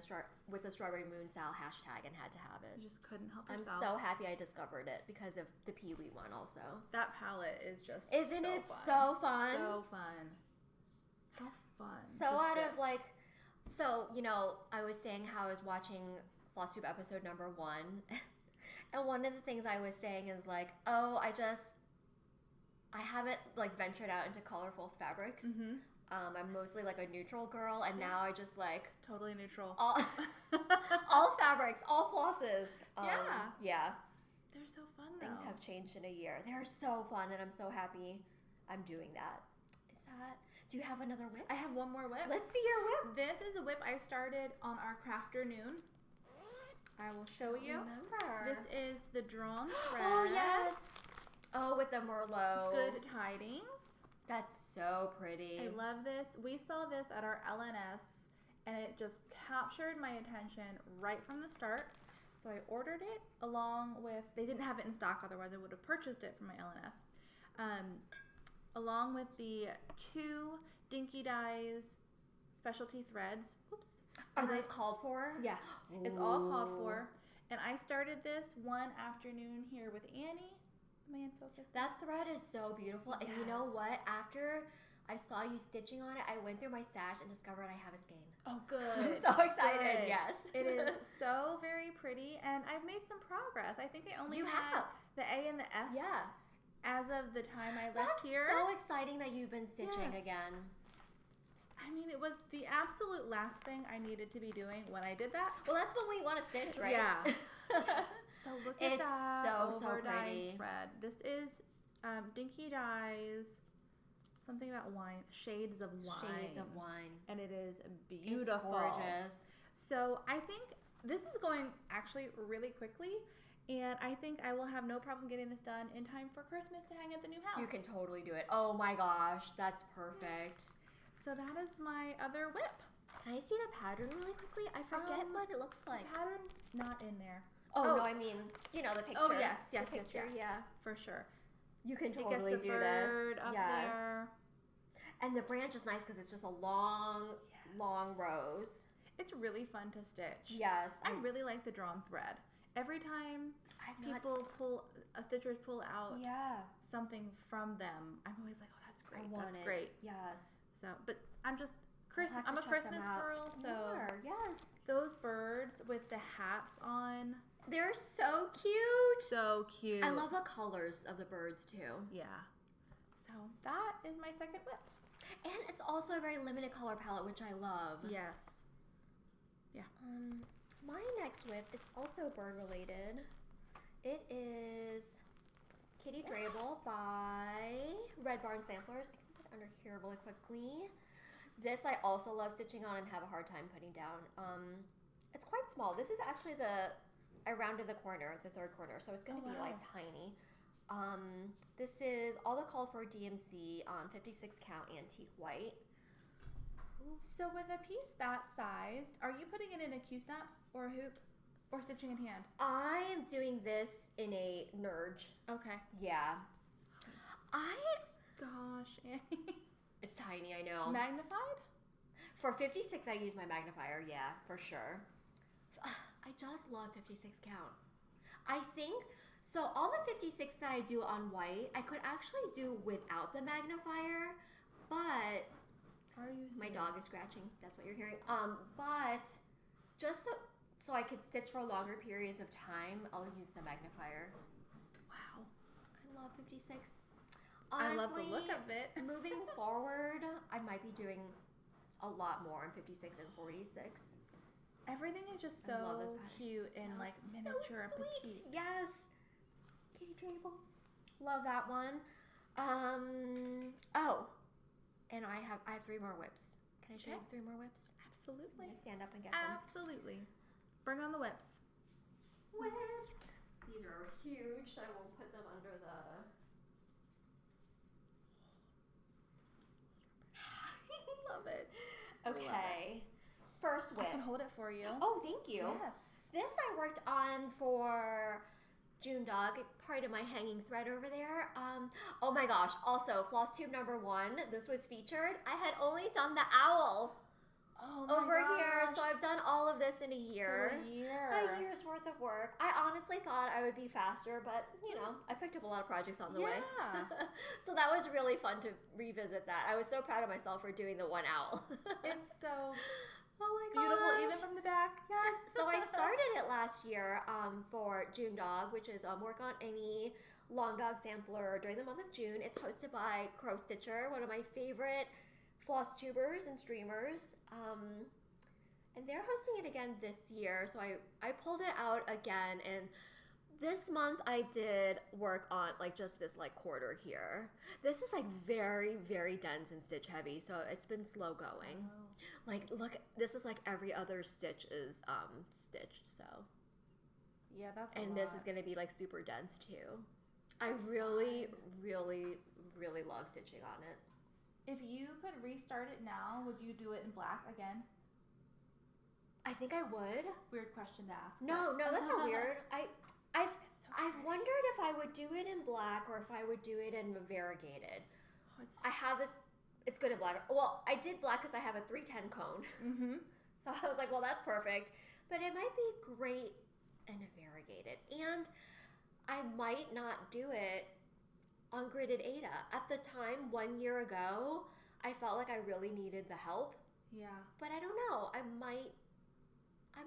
with the Strawberry Moon style hashtag and had to have it. You just couldn't help I'm yourself. so happy I discovered it because of the Pee-wee one also. That palette is just Isn't so it fun. so fun? So fun. How fun. So out of I was saying how I was watching FlossTube episode number 1 and one of the things I was saying is like, oh, I haven't like ventured out into colorful fabrics. Mm-hmm. I'm mostly like a neutral girl, and now I just like totally neutral. All fabrics, all flosses. Yeah. They're so fun though. Things have changed in a year. They're so fun, and I'm so happy I'm doing that. Do you have another whip? I have one more whip. Let's see your whip. This is a whip I started on our crafternoon. I will show you. Remember. This is the drawn thread. Oh, yes. Oh, with the Merlot. Good Tidings. That's so pretty. I love this. We saw this at our LNS, and it just captured my attention right from the start. So I ordered it along with, they didn't have it in stock, otherwise I would have purchased it from my LNS. Along with the 2 Dinky Dyes specialty threads. Oops. Are those called for? Yes. Ooh. It's all called for. And I started this one afternoon here with Annie. Am I in focus? That thread is so beautiful. And you know what? After I saw you stitching on it, I went through my stash and discovered I have a skein. Oh, good. I'm so excited. Good. Yes. It is so very pretty, and I've made some progress. I think I only had the A and the S. Yeah. As of the time I left here. That's so exciting that you've been stitching again. I mean, it was the absolute last thing I needed to be doing when I did that. Well, that's when we want to stitch, right? Yeah. So look at that. It's so pretty. Thread. This is Dinky Dyes. Something about wine. Shades of wine. Shades of wine. And it is beautiful. It's gorgeous. So I think this is going actually really quickly. And I think I will have no problem getting this done in time for Christmas to hang at the new house. You can totally do it. Oh my gosh, that's perfect. So that is my other whip. Can I see the pattern really quickly? I forget what it looks like. The pattern's not in there. Oh, no, I mean, the picture. Oh, yes, Picture. yeah, for sure. You can totally do this. Bird up there. And the branch is nice because it's just a long rose. It's really fun to stitch. Yes. I really like the drawn thread. Every time stitchers pull out something from them, I'm always like, oh, that's great. That's great. Yes. So, but I'm a Christmas girl, so yes. Those birds with the hats on. They're so cute. So cute. I love the colors of the birds too. Yeah. So that is my second whip. And it's also a very limited color palette, which I love. Yes. Yeah. My next whip is also bird related. It is Kitty Drabble by Red Barn Samplers. I can put it under here really quickly. This I also love stitching on and have a hard time putting down. It's quite small. This is actually I rounded the corner, the third corner, so it's going to be like tiny. This is all the call for DMC on 56 count antique white. So with a piece that sized, are you putting it in a Q-snap or a hoop or stitching in hand? I am doing this in a Nerge. Okay. Yeah. Gosh, Annie. It's tiny, I know. Magnified? For 56, I use my magnifier, yeah, for sure. I just love 56 count. I think, so all the 56 that I do on white, I could actually do without the magnifier, but Are you serious? my dog is scratching, that's what you're hearing. But just so I could stitch for longer periods of time, I'll use the magnifier. Wow. I love 56. Honestly, I love the look of it. Moving forward, I might be doing a lot more in 56 and 46. Everything is just I love this so pattern. cute and like miniature so and sweet. petite. Yes. Kitty Trable. Love that one. Oh. And I have 3 more whips. Can I show you 3 more whips? Absolutely. Let me stand up and get them. Absolutely. Bring on the whips. Whips. These are huge, so I will put them under the... Love it. Okay. First whip. I can hold it for you. Oh, thank you. Yes. This I worked on for June Dog, part of my hanging thread over there. Oh my gosh. Also, floss tube number 1, this was featured. I had only done the owl Oh my over gosh. here, so I've done all of this in a year. So a year. A year's worth of work. I honestly thought I would be faster, but you know, I picked up a lot of projects on the way. So that was really fun to revisit that. I was so proud of myself for doing the 1 owl. It's so oh my beautiful, gosh. even from the back. Yes, so I started it last year for June Dog, which is Work on Any Long Dog Sampler during the month of June. It's hosted by Crow Stitcher, one of my favorite floss tubers and streamers. And they're hosting it again this year, so I pulled it out again, and this month I did work on like just this like quarter here. This is like very, very dense and stitch heavy, so it's been slow going. Oh. Like look, this is like every other stitch is stitched, so. Yeah, that's a And lot. this is gonna be like super dense too. I really, really, really love stitching on it. If you could restart it now, would you do it in black again? I think I would. Weird question to ask. No, that's not weird. I've pretty. wondered if I would do it in black or if I would do it in variegated. Oh, it's... I have this. It's good in black. Well, I did black because I have a 310 cone. Mm-hmm. So I was like, well, that's perfect. But it might be great in a variegated. And I might not do it on gridded Ada. At the time, 1 year ago, I felt like I really needed the help. Yeah. But I don't know. I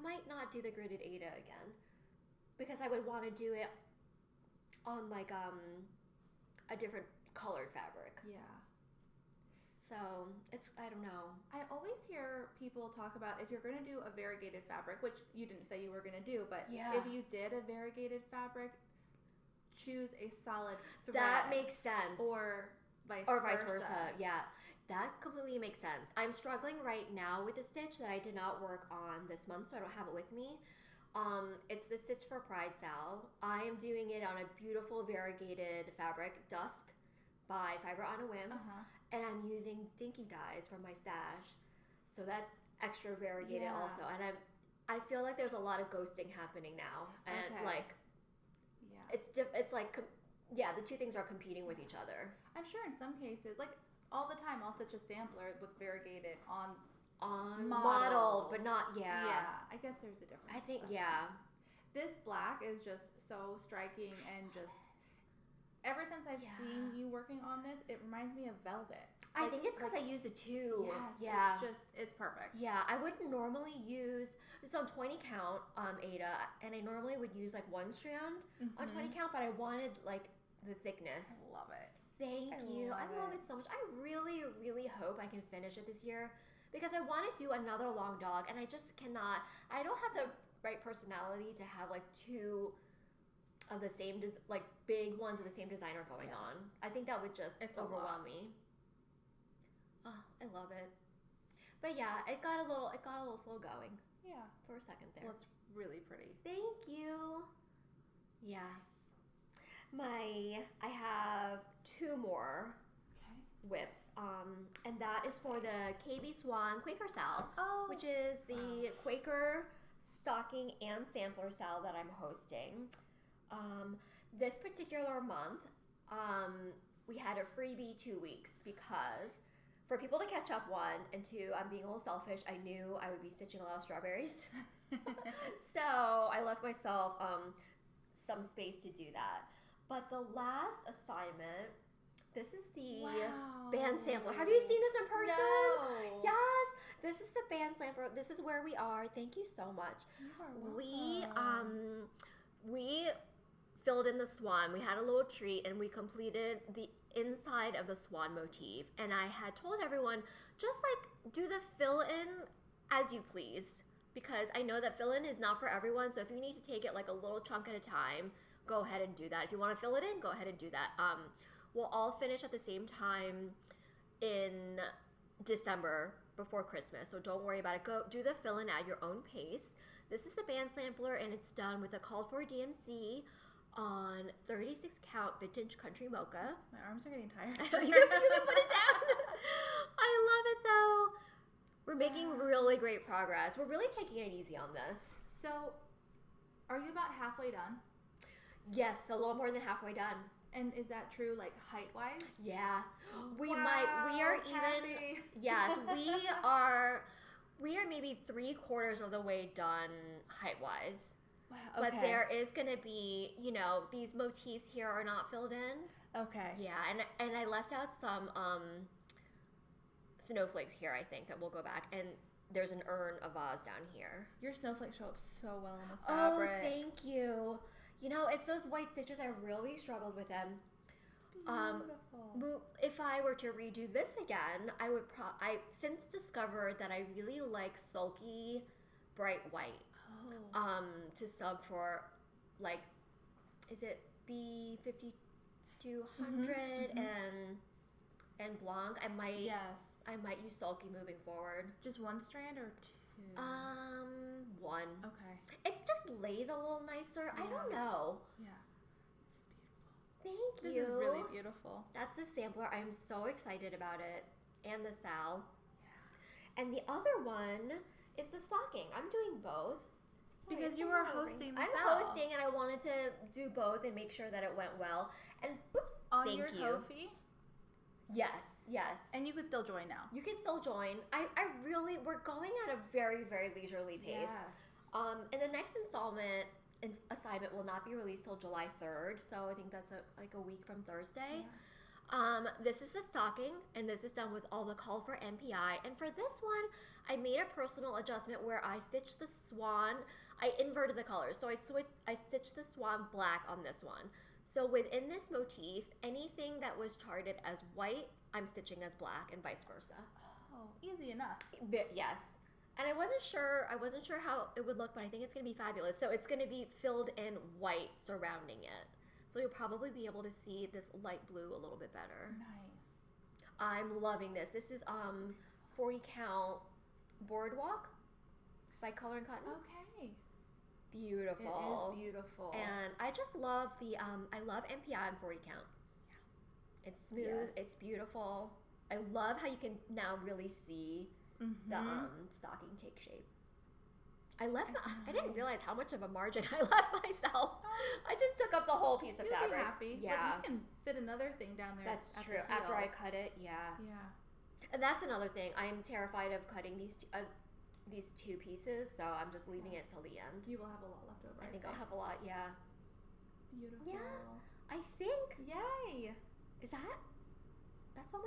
might not do the gridded Ada again. Because I would want to do it on like a different colored fabric. Yeah. So I don't know. I always hear people talk about if you're going to do a variegated fabric, which you didn't say you were going to do, but if you did a variegated fabric, choose a solid thread. That makes sense. Or vice versa. Yeah, that completely makes sense. I'm struggling right now with a stitch that I did not work on this month, so I don't have it with me. It's the Stitch for Pride Sal. I am doing it on a beautiful variegated fabric, Dusk, by Fiber on a Whim. And I'm using dinky dyes from my stash. So that's extra variegated also. And I feel like there's a lot of ghosting happening now. And like, it's like, the two things are competing with each other. I'm sure in some cases, like all the time, I'll stitch a sampler with variegated on modeled, but not, Yeah, I guess there's a difference. I think, This black is just so striking and just, ever since I've seen you working on this, it reminds me of velvet. I think it's because I use the two. Yes, it's perfect. Yeah, I wouldn't normally use, it's on 20 count Ada, and I normally would use like 1 strand on 20 count, but I wanted like the thickness. I love it. Thank you. I love it so much. I really, really hope I can finish it this year because I want to do another long dog, and I just cannot. I don't have the right personality to have like 2 of the same, like big ones of the same designer going on. I think that would just overwhelm me. Oh, I love it. But yeah, it got a little slow going. Yeah. For a second there. Well, it's really pretty. Thank you. Yes. I have 2 more. Okay. whips, and that is for the KB Swan Quaker Sal, which is the Quaker stocking and sampler sal that I'm hosting. This particular month, we had a freebie 2 weeks because for people to catch up, one, and two, I'm being a little selfish. I knew I would be stitching a lot of strawberries. So I left myself some space to do that. But the last assignment, this is the band sampler. Have you seen this in person? No. Yes. This is the band sampler. This is where we are. Thank you so much. You are welcome. We filled in the swan. We had a little treat and we completed the inside of the swan motif. And I had told everyone, just like do the fill in as you please, because I know that fill in is not for everyone. So if you need to take it like a little chunk at a time, go ahead and do that. If you want to fill it in, go ahead and do that. We'll all finish at the same time in December before Christmas, so don't worry about it. Go do the fill in at your own pace. This is the band sampler, and it's done with a called for DMC on 36 count vintage country mocha. My arms are getting tired. You can put it down. I love it though. We're making really great progress. We're really taking it easy on this. So, are you about halfway done? Yes, a little more than halfway done. And is that true, like height-wise? Yeah, we Wow, are Kathy. even. Yes, we are maybe 3/4 of the way done height-wise. Wow. Okay. But there is going to be, these motifs here are not filled in. Okay. Yeah, and I left out some snowflakes here. I think that we'll go back, and there's an urn, a vase down here. Your snowflakes show up so well in this fabric. Oh, thank you. It's those white stitches. I really struggled with them. Beautiful. If I were to redo this again, I would I since discovered that I really like sulky, bright white. To sub for, like, is it B5200 and Blanc? I might use sulky moving forward. Just one strand or two? One. Okay. It just lays a little nicer. Yeah. I don't know. Yeah. This is beautiful. Thank you. This is really beautiful. That's a sampler. I'm so excited about it. And the sal. Yeah. And the other one is the stocking. I'm doing both. Sorry, because you were hosting the I'm sal. hosting, and I wanted to do both and make sure that it went well. And on your Ko-fi? Yes. And you can still join now. You can still join. We're going at a very, very leisurely pace. Yes. And the next assignment will not be released till July 3rd, so I think that's like a week from Thursday. Yeah. This is the stocking, and this is done with all the call for MPI. And for this one, I made a personal adjustment where I stitched the swan. I inverted the colors, so I stitched the swan black on this one. So within this motif, anything that was charted as white, I'm stitching as black, and vice versa. Oh, easy enough. Yes. And I wasn't sure how it would look, but I think it's going to be fabulous. So it's going to be filled in white surrounding it. So you'll probably be able to see this light blue a little bit better. Nice. I'm loving this. This is 40 count Boardwalk by Color and Cotton. Okay. Beautiful. It is beautiful. And I just love I love MPI on 40 count. Yeah. It's smooth. Yes. It's beautiful. I love how you can now really see the stocking take shape. I didn't realize how much of a margin I left myself. I just took up the whole piece of fabric. Be happy. Yeah. Like, you can fit another thing down there. That's true. After I cut it, yeah. And that's another thing. I am terrified of cutting these two pieces, so I'm just leaving it till the end. You will have a lot left over. I think I'll have a lot, yeah. Beautiful. Yeah. I think. Yay. Is that's all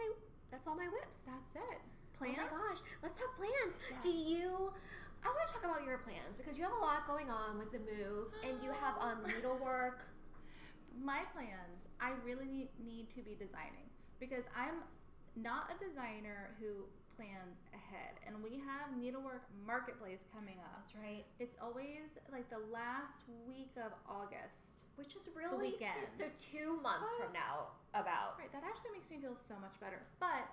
my whips. That's it. Plans? Oh my gosh. Let's talk plans. Yes. I want to talk about your plans because you have a lot going on with the move and you have needlework. My plans, I really need to be designing because I'm not a designer who plans ahead, and we have Needlework Marketplace coming up. That's right. It's always like the last week of August, which is really the weekend. So 2 months from now, about. Right. That actually makes me feel so much better. But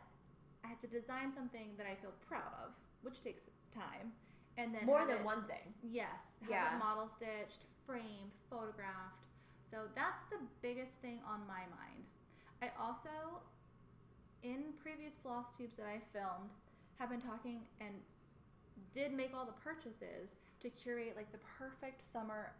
I have to design something that I feel proud of, which takes time, and then more than one thing. Yes. Have it model stitched, framed, photographed. So that's the biggest thing on my mind. I also in previous floss tubes that I filmed, have been talking and did make all the purchases to curate like the perfect summer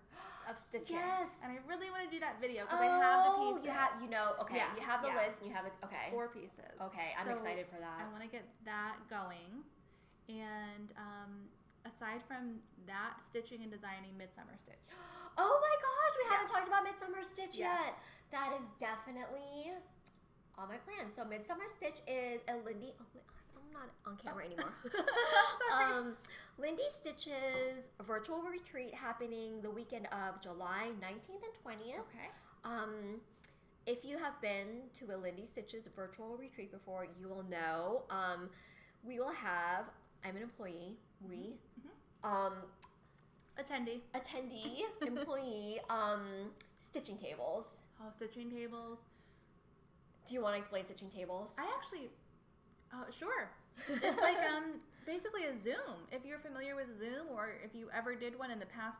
of stitching. Yes. And I really want to do that video because I have the pieces. You have the list and you have it. Okay. It's 4 pieces. Okay, I'm excited for that. I want to get that going. And aside from that, stitching and designing Midsummer Stitch. Oh my gosh, we haven't talked about Midsummer Stitch Yes. yet. That is definitely on my plan. So Midsummer Stitch is a Lindy. Oh, I'm not on camera anymore. Lindy Stitch's virtual retreat happening the weekend of July 19th and 20th. Okay. If you have been to a Lindy Stitch's virtual retreat before, you will know. We will have. I'm an employee. Attendee, employee, stitching tables. Oh, stitching tables. Do you want to explain stitching tables? I actually, sure. It's like basically a Zoom. If you're familiar with Zoom, or if you ever did one in the past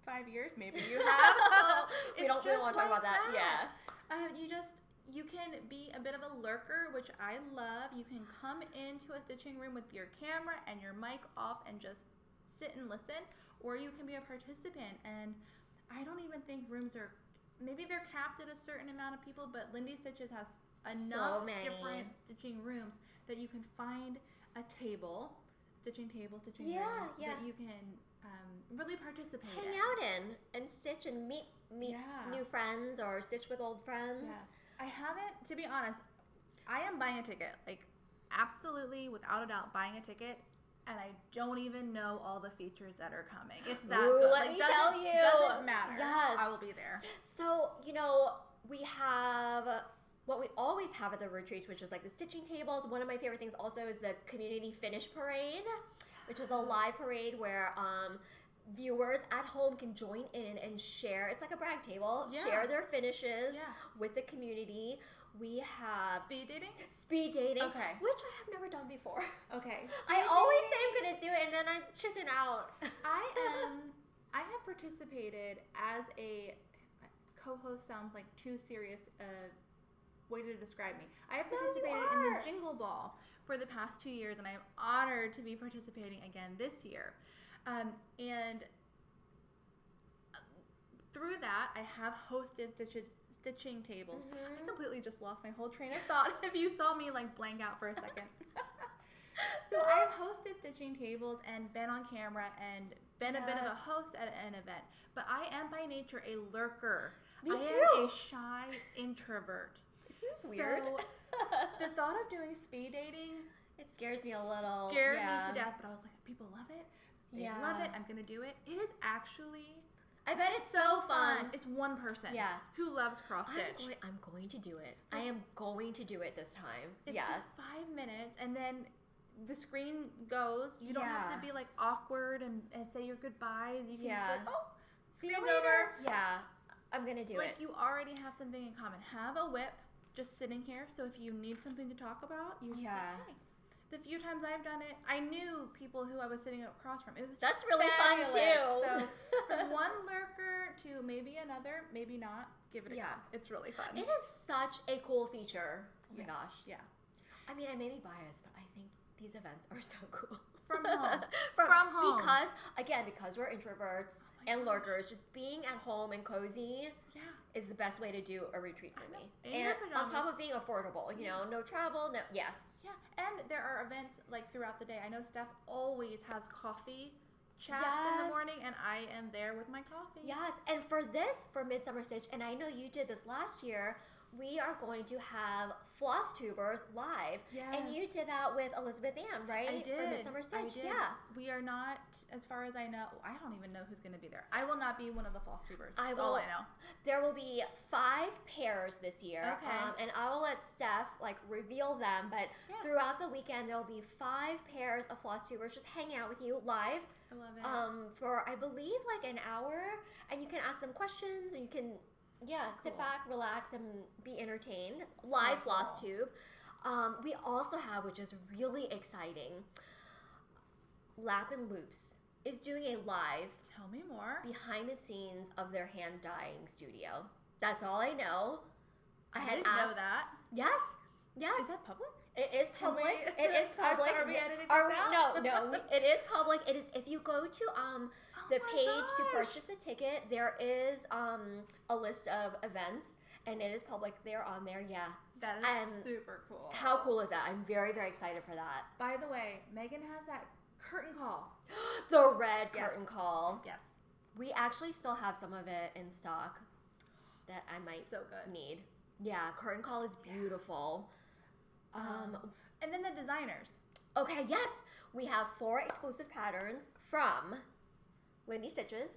5 years, maybe you have. we don't want to talk about that. Yeah. You can be a bit of a lurker, which I love. You can come into a stitching room with your camera and your mic off and just sit and listen, or you can be a participant. And I don't even think rooms are, maybe they're capped at a certain amount of people, but Lindy Stitches has enough different stitching rooms that you can find a table, stitching room that you can really participate Hang out in and stitch and meet new friends or stitch with old friends. Yes. I haven't, to be honest, I am buying a ticket, like absolutely without a doubt buying a ticket, and I don't even know all the features that are coming. It's that good. Let me tell you. Doesn't matter. Yes. I will be there. So, we have what we always have at the retreats, which is like the stitching tables. One of my favorite things also is the community finish parade, which is a live parade where viewers at home can join in and share. It's like a brag table. Yeah. Share their finishes with the community. We have speed dating, okay, which I have never done before. Okay, I always say I'm gonna do it and then I chicken out. I have participated as a co-host. Sounds like too serious way to describe me. I have participated in the Jingle Ball for the past 2 years, and I am honored to be participating again this year. And through that, I have hosted stitching tables. Mm-hmm. I completely just lost my whole train of thought if you saw me like blank out for a second. So I've hosted stitching tables and been on camera and been a bit of a host at an event. But I am by nature a lurker. Me too. I am a shy introvert. Isn't this weird? So the thought of doing speed dating, it scares me a little. Scared me to death, but I was like, people love it. They love it. I'm going to do it. It is actually... I bet it's so fun. It's one person who loves cross stitch. I'm going to do it. I am going to do it this time. It's just 5 minutes, and then the screen goes. You don't have to be like awkward and say your goodbyes. You can be like, see you later. Yeah, I'm going to do it. Like you already have something in common. Have a whip just sitting here, so if you need something to talk about, you can say, hey. The few times I've done it, I knew people who I was sitting across from. It was That's really fabulous. Fun too. So from one lurker to maybe another, maybe not, give it a go. It's really fun. It is such a cool feature. Oh my gosh. Yeah. I mean, I may be biased, but I think these events are so cool. From home. From home. Because we're introverts and lurkers, just being at home and cozy is the best way to do a retreat for me. And on top of being affordable, no travel, Yeah, and there are events like throughout the day. I know Steph always has coffee chats in the morning, and I am there with my coffee. Yes, and for Midsummer Stitch, and I know you did this last year, we are going to have floss tubers live. Yes. And you did that with Elizabeth Ann, right? I did. For Midsummer Stitch. I did. Yeah. We are not, as far as I know, I don't even know who's going to be there. I will not be one of the floss tubers. That's all I know. There will be 5 pairs this year. Okay. And I will let Steph reveal them, but throughout the weekend there will be 5 pairs of floss tubers just hanging out with you live. I love it. For I believe an hour, and you can ask them questions, and you can sit back, relax, and be entertained. Live floss tube. We also have, which is really exciting, Lap and Loops is doing a live. Tell me more. Behind the scenes of their hand dyeing studio. That's all I know. I didn't know that. Yes. Yes. Is that public? It is public. It is public. Are we editing this out? No. It is public. It is. If you go to the page to purchase the ticket, there is a list of events, and it is public. They're on there. Yeah. That is super cool. How cool is that? I'm very, very excited for that. By the way, Megan has that curtain call. The red curtain call. Yes. We actually still have some of it in stock that I might need. Yeah, curtain call is beautiful. And then the designers. Okay, yes. We have 4 exclusive patterns from Lindy Stitches,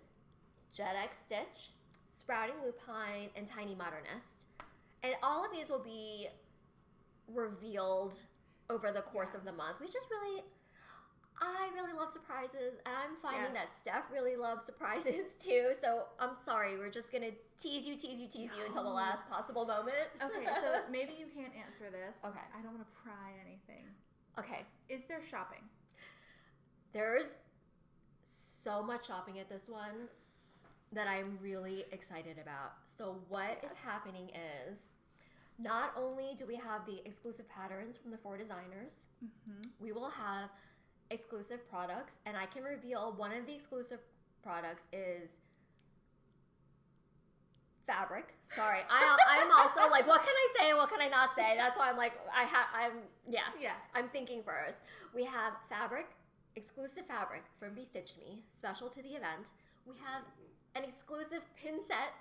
Jet X Stitch, Sprouting Lupine, and Tiny Modernist. And all of these will be revealed over the course of the month. I really love surprises, and I'm finding that Steph really loves surprises too. So I'm sorry, we're just gonna tease you until the last possible moment. Okay, so maybe you can't answer this. Okay. I don't want to pry anything. Okay. Is there shopping? There's so much shopping at this one that I'm really excited about. So what is happening is, not only do we have the exclusive patterns from the 4 designers, we will have exclusive products, and I can reveal one of the exclusive products is fabric. Sorry, I'm also like, what can I say? What can I not say? That's why I'm like, I'm thinking first. We have fabric, exclusive fabric from Be Stitched Me, special to the event. We have an exclusive pin set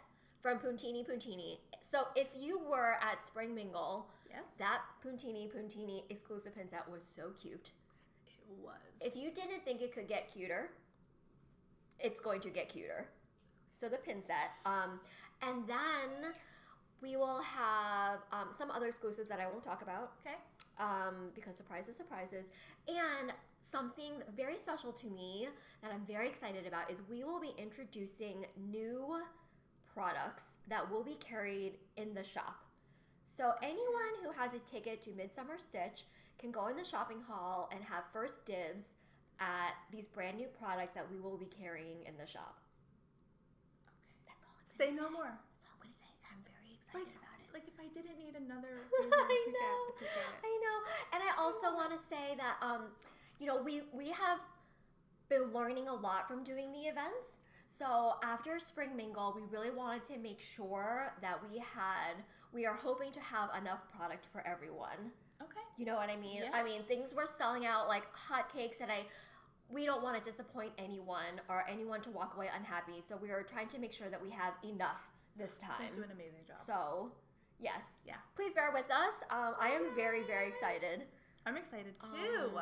from Puntini. So if you were at Spring Mingle, that Puntini exclusive pin set was so cute. It was. If you didn't think it could get cuter, it's going to get cuter. So the pin set. And then we will have some other exclusives that I won't talk about. Okay. Because surprises. And something very special to me that I'm very excited about is we will be introducing new products that will be carried in the shop. So anyone who has a ticket to Midsummer Stitch can go in the shopping hall and have first dibs at these brand new products that we will be carrying in the shop. Okay. That's all I'm going to say. Say no more. That's all I'm going to say. I'm very excited about it. Like if I didn't need another I know. And I also want to say that, we have been learning a lot from doing the events. So after Spring Mingle, we really wanted to make sure that we are hoping to have enough product for everyone. Okay. You know what I mean? Yes. I mean, things were selling out like hotcakes, and we don't want to disappoint anyone or anyone to walk away unhappy. So we are trying to make sure that we have enough this time. You do an amazing job. So, yes. Yeah. Please bear with us. I am very, very excited. I'm excited too.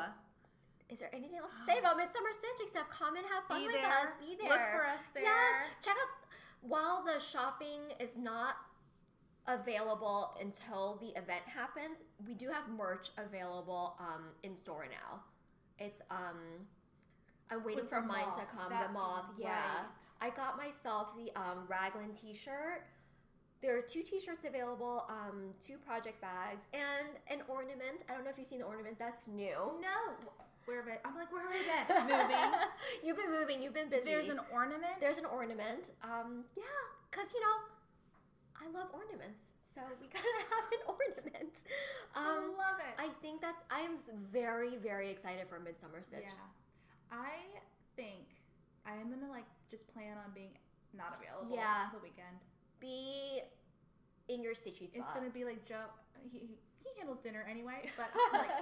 Is there anything else to say about Midsummer Stitch except come and have fun with us? Be there. Look for us there. Yes. Check out, while the shopping is not available until the event happens, we do have merch available in store now. It's I'm waiting for mine to come. That's the moth, yeah. right. I got myself the raglan t-shirt. There are 2 t-shirts available, 2 project bags, and an ornament. I don't know if you've seen the ornament. That's new. No. Where have I been? Moving. You've been moving. You've been busy. There's an ornament? There's an ornament. Yeah, because, I love ornaments. So we gotta have an ornament. I love it. I think I'm very, very excited for Midsummer Stitch. Yeah. I think I am gonna just plan on being not available the weekend. Be in your stitchy spot. It's gonna be like Joe. He handles dinner anyway, but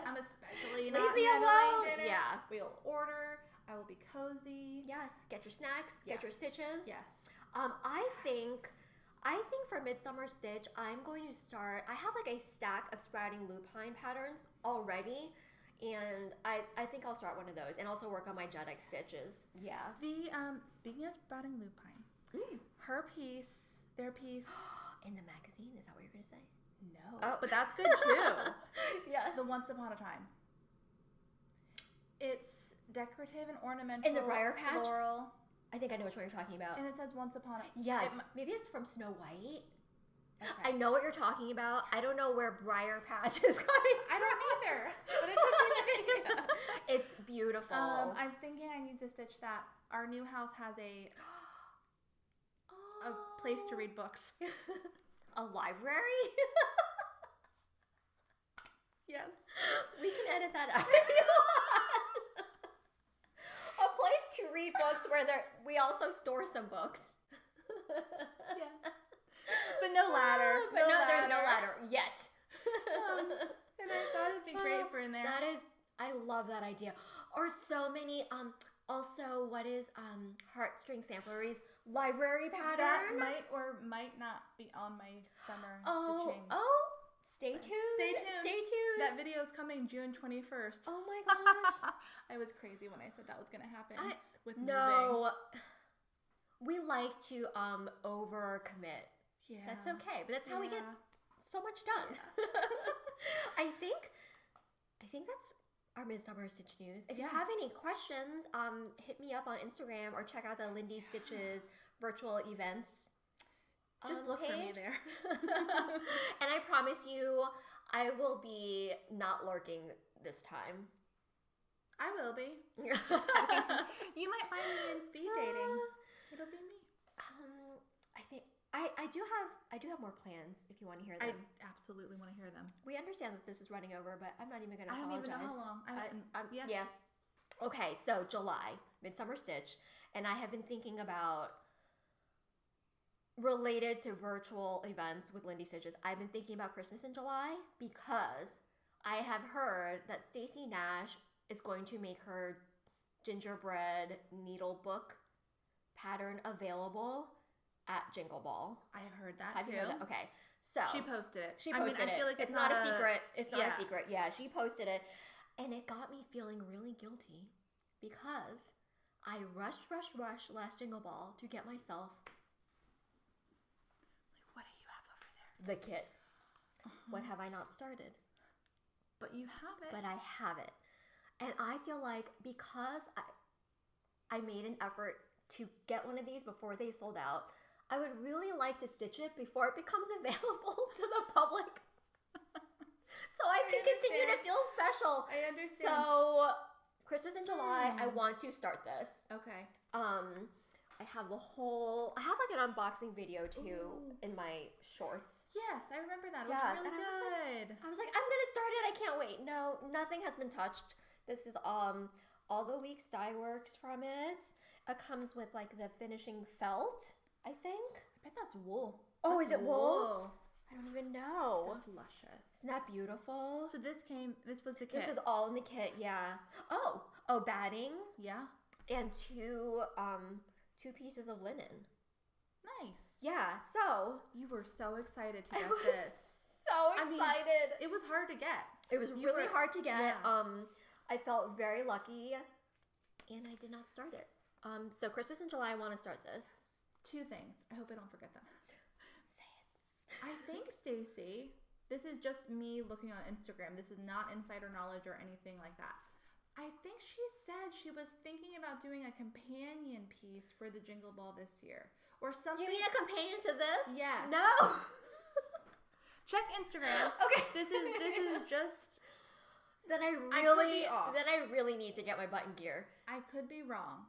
I'm especially not Leave me alone. Dinner. Yeah. We'll order. I will be cozy. Yes. Get your snacks. Get your stitches. Yes. I think for Midsummer Stitch, I'm going to start. I have a stack of Sprouting Lupine patterns already, and I think I'll start one of those and also work on my Jet X stitches. Yeah. The speaking of Sprouting Lupine, their piece in the magazine. Is that what you're gonna say? No. But that's good too. Yes. The Once Upon a Time. It's decorative and ornamental. In the briar patch? Floral. I think I know which one you're talking about. And it says Once Upon a... Yes. Maybe it's from Snow White. Okay. I know what you're talking about. I don't know where briar patch is coming from. I don't either. But it's It's beautiful. I'm thinking I need to stitch that. Our new house has a place to read books. A library? that out if you want. A place to read books where we also store some books. Yeah. But no ladder. But no, there's no ladder yet. And I thought it'd be great for in there. I love that idea. Or so many, also, what is Heartstring Samplery's library pattern? That might or might not be on my summer stitching. Stay tuned. Stay tuned. Stay tuned. That video is coming June 21st. Oh my gosh. I was crazy when I said that was going to happen with moving. We like to overcommit. Yeah. That's okay, but that's how we get so much done. Yeah. I think that's our Midsummer Stitch News. If you have any questions, hit me up on Instagram or check out the Lindy Stitches virtual events. Just look for me there. And I promise you, I will be not lurking this time. I will be. You might find me in speed dating. It'll be me. I think I do have more plans if you want to hear them. I absolutely want to hear them. We understand that this is running over, but I'm not even going to apologize. I don't even know how long. Yeah. Okay, so July, Midsummer Stitch, and I have been thinking about related to virtual events with Lindy Stitches. I've been thinking about Christmas in July because I have heard that Stacey Nash is going to make her gingerbread needlebook pattern available at Jingle Ball. I have heard that Have too. you heard that? Okay, so she posted it. I feel like it's not a secret. It's not a secret. Yeah, she posted it, and it got me feeling really guilty because I rushed last Jingle Ball to get myself. Like, what do you have over there? The kit. What have I not started? But you have it. But I have it, and I feel like because I made an effort to get one of these before they sold out, I would really like to stitch it before it becomes available to the public. So I can continue to feel special. I understand. So Christmas in July, I want to start this. Okay. I have like an unboxing video too in my shorts. Yes, I remember that. It was really good. I was like, I'm gonna start it. I can't wait. No, nothing has been touched. This is all the week's dye works from it. It comes with like the finishing felt, I think. I bet that's wool. Oh, is it wool? I don't even know. That's luscious. Isn't that beautiful? So this was the kit. This is all in the kit, yeah. Oh, batting. Yeah. And two pieces of linen. Nice. Yeah, so. You were so excited to get this. So excited. I mean, it was hard to get. It was really hard to get. Yeah. I felt very lucky, and I did not start it. So Christmas in July, I want to start this. Two things. I hope I don't forget them. Say it. I think, Stacey, this is just me looking on Instagram. This is not insider knowledge or anything like that. I think she said she was thinking about doing a companion piece for the Jingle Ball this year. Or something. You mean a companion to this? Yes. No. Check Instagram. Okay. This is just... Then I really need to get my button gear. I could be wrong.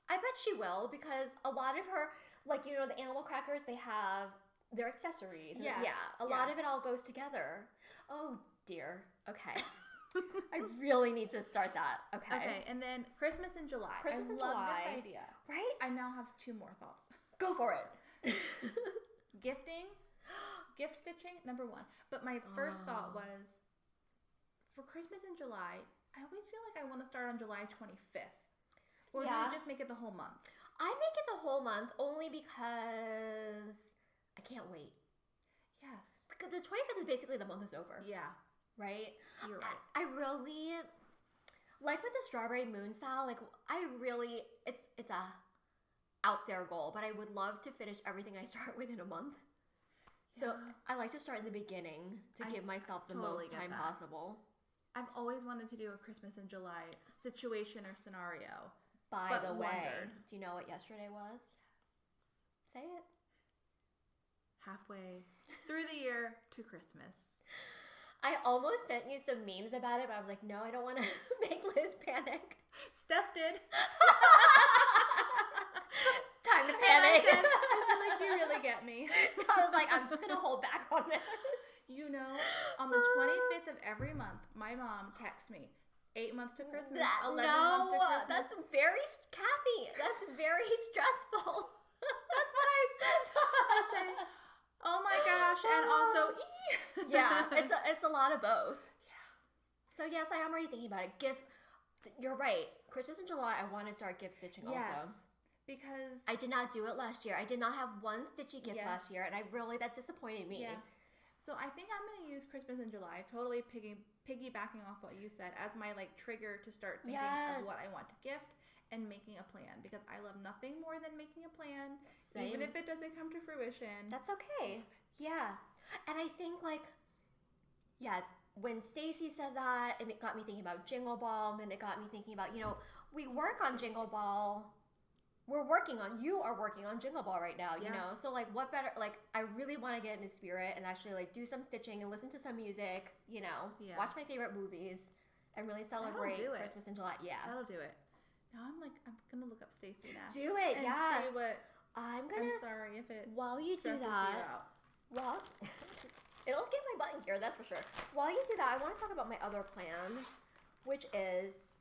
I bet she will, because a lot of her, like, you know, the animal crackers, they have their accessories. Yes. Yeah, a lot of it all goes together. Oh, dear. Okay. I really need to start that. Okay. Okay, and then Christmas in July. I love this idea. Right? I now have two more thoughts. Go for it. Gifting. Gift stitching, number one. But my first thought was, for Christmas in July, I always feel like I want to start on July 25th. Or do you just make it the whole month? I make it the whole month only because I can't wait. Yes. Because the 25th is basically the month is over. Yeah. Right? You're right. I really, like with the Strawberry Moon style, like it's a out there goal, but I would love to finish everything I start within a month. Yeah. So I like to start in the beginning to give myself the most time possible. I've always wanted to do a Christmas in July situation or scenario. By the way, do you know what yesterday was? Say it. Halfway through the year to Christmas. I almost sent you some memes about it, but I was like, no, I don't want to make Liz panic. Steph did. It's time to panic. I feel like you really get me. I was like, I'm just going to hold back on this. You know, on the 25th of every month, my mom texts me, 8 months to Christmas, That, 11 months to Christmas. That's very, Kathy, that's very stressful. That's what I said. I say, oh my gosh, and also, yeah, it's a lot of both. Yeah. So yes, I am already thinking about it. Gift, you're right. Christmas in July, I want to start gift stitching also. Because I did not do it last year. I did not have one stitchy gift last year, and that disappointed me. Yeah. So I think I'm going to use Christmas in July, totally piggybacking off what you said, as my like trigger to start thinking of what I want to gift and making a plan, because I love nothing more than making a plan. Same. Even if it doesn't come to fruition. That's okay. Yeah. And I think when Stacy said that, it got me thinking about Jingle Ball, and then it got me thinking about, we work on Jingle Ball. You are working on Jingle Ball right now, you know? So, what better, I really want to get into spirit and actually, do some stitching and listen to some music, watch my favorite movies and really celebrate Christmas in July. Yeah. That'll do it. Now I'm going to look up Stacy now. Do it, and see what, I'm sorry if it while you do that, well, it'll get my butt in gear, that's for sure. While you do that, I want to talk about my other plan, which is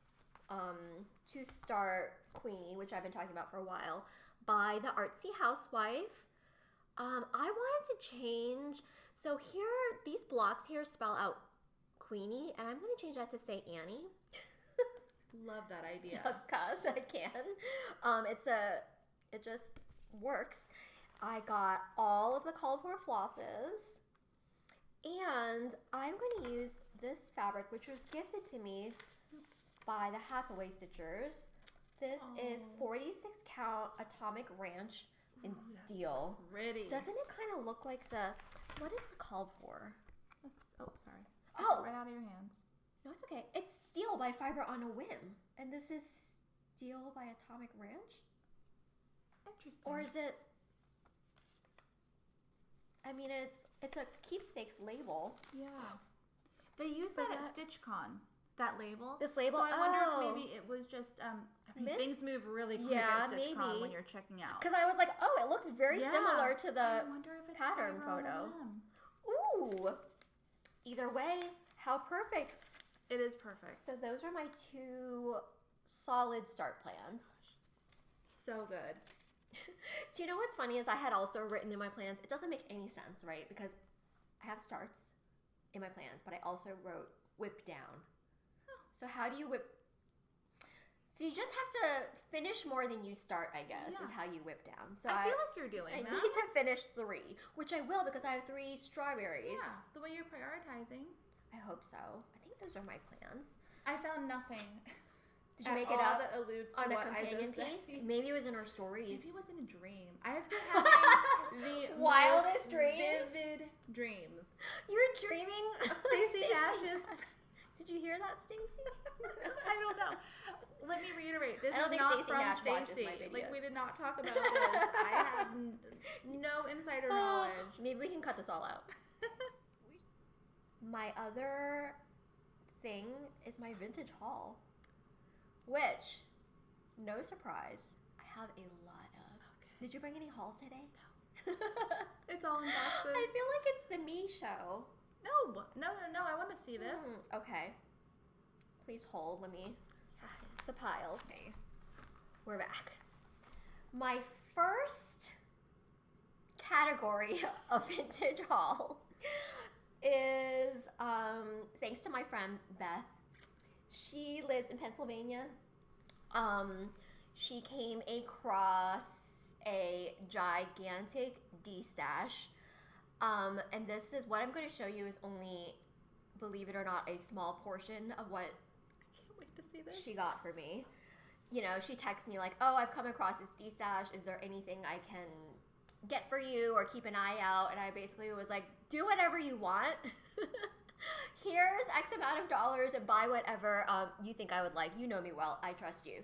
to start Queenie, which I've been talking about for a while, by the Artsy Housewife. I wanted to change, so here, these blocks here spell out Queenie, and I'm going to change that to say Annie. Love that idea. Just cause I can. It just works. I got all of the called for flosses, and I'm going to use this fabric, which was gifted to me by the Hathaway Stitchers. This is 46 count Atomic Ranch in steel. Pretty. Doesn't it kind of look like what is the called for? Sorry. Oh. Right out of your hands. No, it's okay. It's steel by Fiber on a Whim. And this is steel by Atomic Ranch? Interesting. Or is it... I mean, it's a keepsakes label. Yeah. They use that at StitchCon. That label. This label? So I wonder if maybe it was just, things move really quick at StitchCon when you're checking out. Because I was like, it looks very similar to the pattern photo. Ooh. Either way, how perfect. It is perfect. So those are my two solid start plans. So good. Do you know what's funny is I had also written in my plans, it doesn't make any sense, right? Because I have starts in my plans, but I also wrote whip down. So how do you whip? So you just have to finish more than you start, I guess, is how you whip down. So I feel like you're doing that. I need to finish 3, which I will because I have 3 strawberries. Yeah, the way you're prioritizing. I hope so. I think those are my plans. I found nothing. Did you make it up that alludes to on what a companion piece? Maybe it was in her stories. Maybe it was in a dream. I have been having the wildest dreams, vivid dreams. You're dreaming of Stacey Nash's. Did you hear that, Stacey? I don't know. Let me reiterate. This is not from Stacey. We did not talk about this. I have no insider knowledge. Maybe we can cut this all out. My other thing is my vintage haul, which, no surprise, I have a lot of. Okay. Did you bring any haul today? No. It's all in boxes. I feel like it's the me show. No. I want to see this. Okay. Please hold. Let me. It's a pile. Okay. We're back. My first category of vintage haul is thanks to my friend Beth. She lives in Pennsylvania. She came across a gigantic D-stash. And this is what I'm going to show you is only, believe it or not, a small portion of what I can't wait to see this. She got for me. She texts me like, I've come across this D-stash. Is there anything I can get for you or keep an eye out? And I basically was like, do whatever you want. Here's X amount of dollars and buy whatever you think I would like. You know me well. I trust you.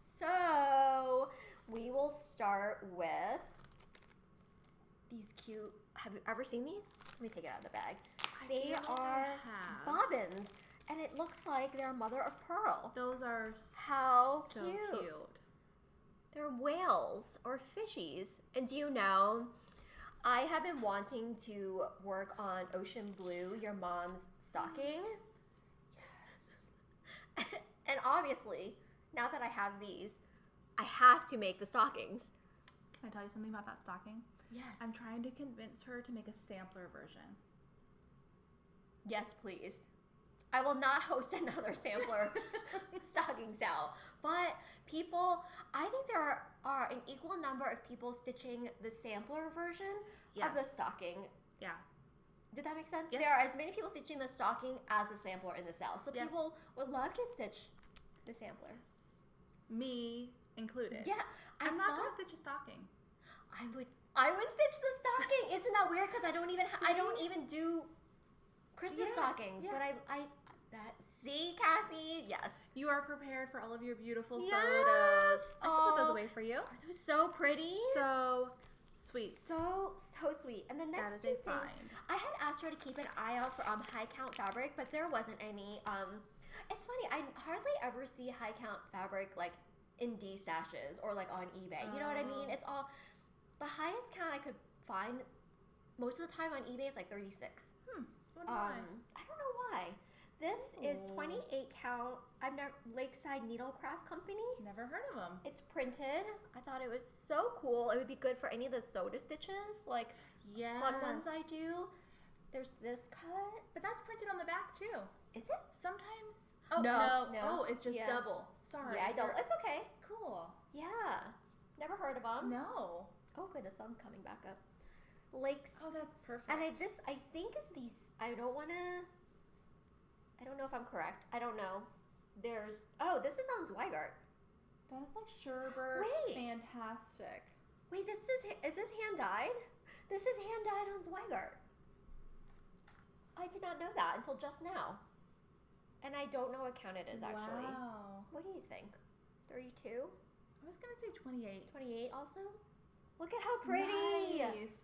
So we will start with these cute. Have you ever seen these? Let me take it out of the bag. They are bobbins, and it looks like they're mother of pearl. Those are so cute. They're whales or fishies. And do you know, I have been wanting to work on Ocean Blue, your mom's stocking. Yes. obviously, now that I have these, I have to make the stockings. Can I tell you something about that stocking? Yes. I'm trying to convince her to make a sampler version. Yes, please. I will not host another sampler stocking sale. But I think there are an equal number of people stitching the sampler version of the stocking. Yeah. Did that make sense? Yeah. There are as many people stitching the stocking as the sampler in the sale. So people would love to stitch the sampler. Me included. Yeah. I'm not going to stitch a stocking. I would stitch the stocking. Isn't that weird? Because I don't even do Christmas stockings. Yeah. But see, Kathy, yes. You are prepared for all of your beautiful photos. Yes. I can put those away for you. They're so pretty. So sweet. So sweet. And the next two things, I had asked her to keep an eye out for high count fabric, but there wasn't any. It's funny, I hardly ever see high count fabric like in D stashes or like on eBay. You know what I mean? It's all the highest count I could find most of the time on eBay is like 36. I don't know why. This is 28 count. I've never Lakeside Needlecraft Company. Never heard of them. It's printed. I thought it was so cool. It would be good for any of the soda stitches, like fun ones I do. There's this cut, but that's printed on the back too. Is it? Sometimes. Oh no. Oh, it's just double. Sorry. Yeah, double. It's okay. Cool. Yeah. Never heard of them. No. Oh, good. The sun's coming back up. Lakes. Oh, that's perfect. And I think is these. I don't know if I'm correct. I don't know. This is on Zweigart. That's like Sherbert. Wait. Fantastic. Wait, is this hand dyed? This is hand dyed on Zweigart. I did not know that until just now. And I don't know what count it is actually. Wow. What do you think? 32? I was going to say 28. 28 also? Look at how pretty. Nice.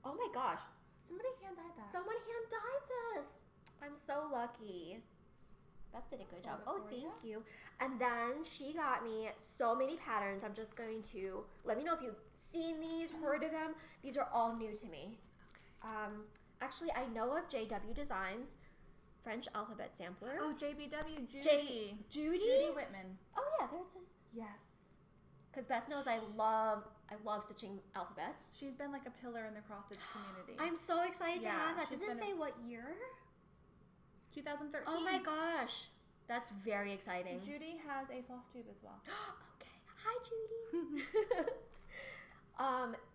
Oh my gosh. Somebody hand dyed that. Someone hand dyed this. I'm so lucky. Beth did a good job. Oh, thank you. And then she got me so many patterns. I'm just going to let me know if you've seen these, heard of them. These are all new to me. Okay. Actually, I know of JW Designs, French alphabet sampler. Oh, JBW, Judy. Judy Whitman. Oh yeah, there it says. Yes. Because Beth knows I love stitching alphabets. She's been like a pillar in the cross stitch community. I'm so excited to have that. Does it say what year? 2013. Oh my gosh. That's very exciting. Judy has a floss tube as well. Okay. Hi, Judy.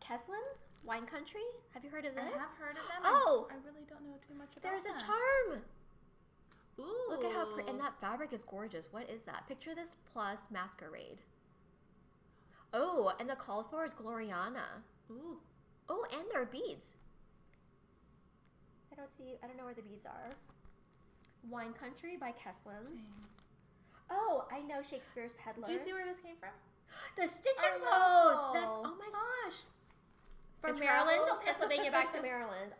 Keslin's Wine Country. Have you heard of this? I have heard of them. Oh. I really don't know too much about There's them. a charm. Ooh. Look at how pretty. And that fabric is gorgeous. What is that? Picture this plus masquerade. Oh, and the call for is Gloriana. Ooh. Oh, and there are beads. I don't know where the beads are. Wine Country by Keslin's. Oh, I know Shakespeare's Peddler. Do you see where this came from? The Stitching Post. That's, oh my gosh. From Maryland to Pennsylvania back to Maryland.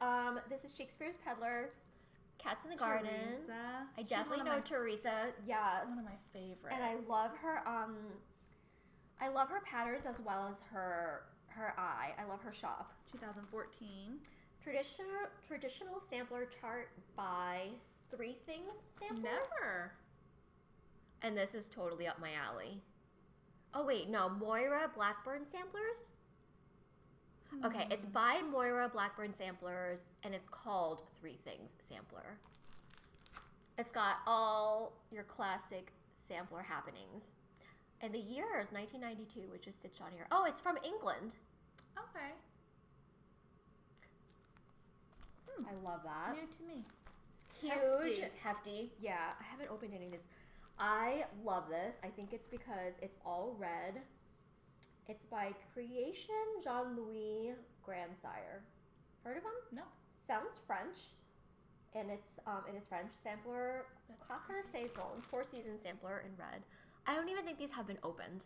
This is Shakespeare's Peddler. Cats in the Garden. Teresa. I definitely know Teresa. Yes. One of my favorites. And I love her. I love her patterns as well as her eye. I love her shop. 2014. Traditional sampler chart by Three Things Sampler. Never. And this is totally up my alley. Oh wait, no, Moira Blackburn Samplers. Okay, it's by Moira Blackburn Samplers, and it's called Three Things Sampler. It's got all your classic sampler happenings. And the year is 1992, which is stitched on here. Oh, it's from England. Okay. I love that. New to me. Huge. Hefty. Yeah, I haven't opened any of this. I love this. I think it's because it's all red. It's by Creation Jean-Louis Grandsire. Heard of him? No. Sounds French. And it is French. Sampler Quaker Saison, 4 season sampler in red. I don't even think these have been opened.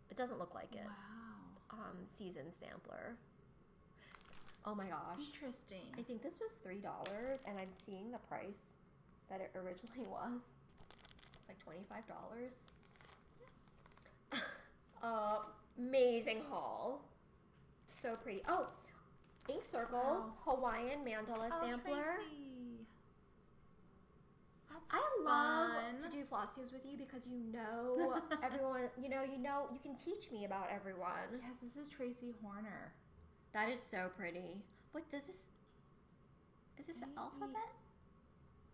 It doesn't look like it. Wow. Season sampler. Oh my gosh. Interesting. I think this was $3, and I'm seeing the price that it originally was. It's like $25. Amazing haul. So pretty. Oh, Ink Circles, Hawaiian Mandala sampler. Tracy. That's I love to do floss tubes with you because you know everyone. You can teach me about everyone. Yes, this is Tracy Horner. That is so pretty. What does this? Is this the alphabet?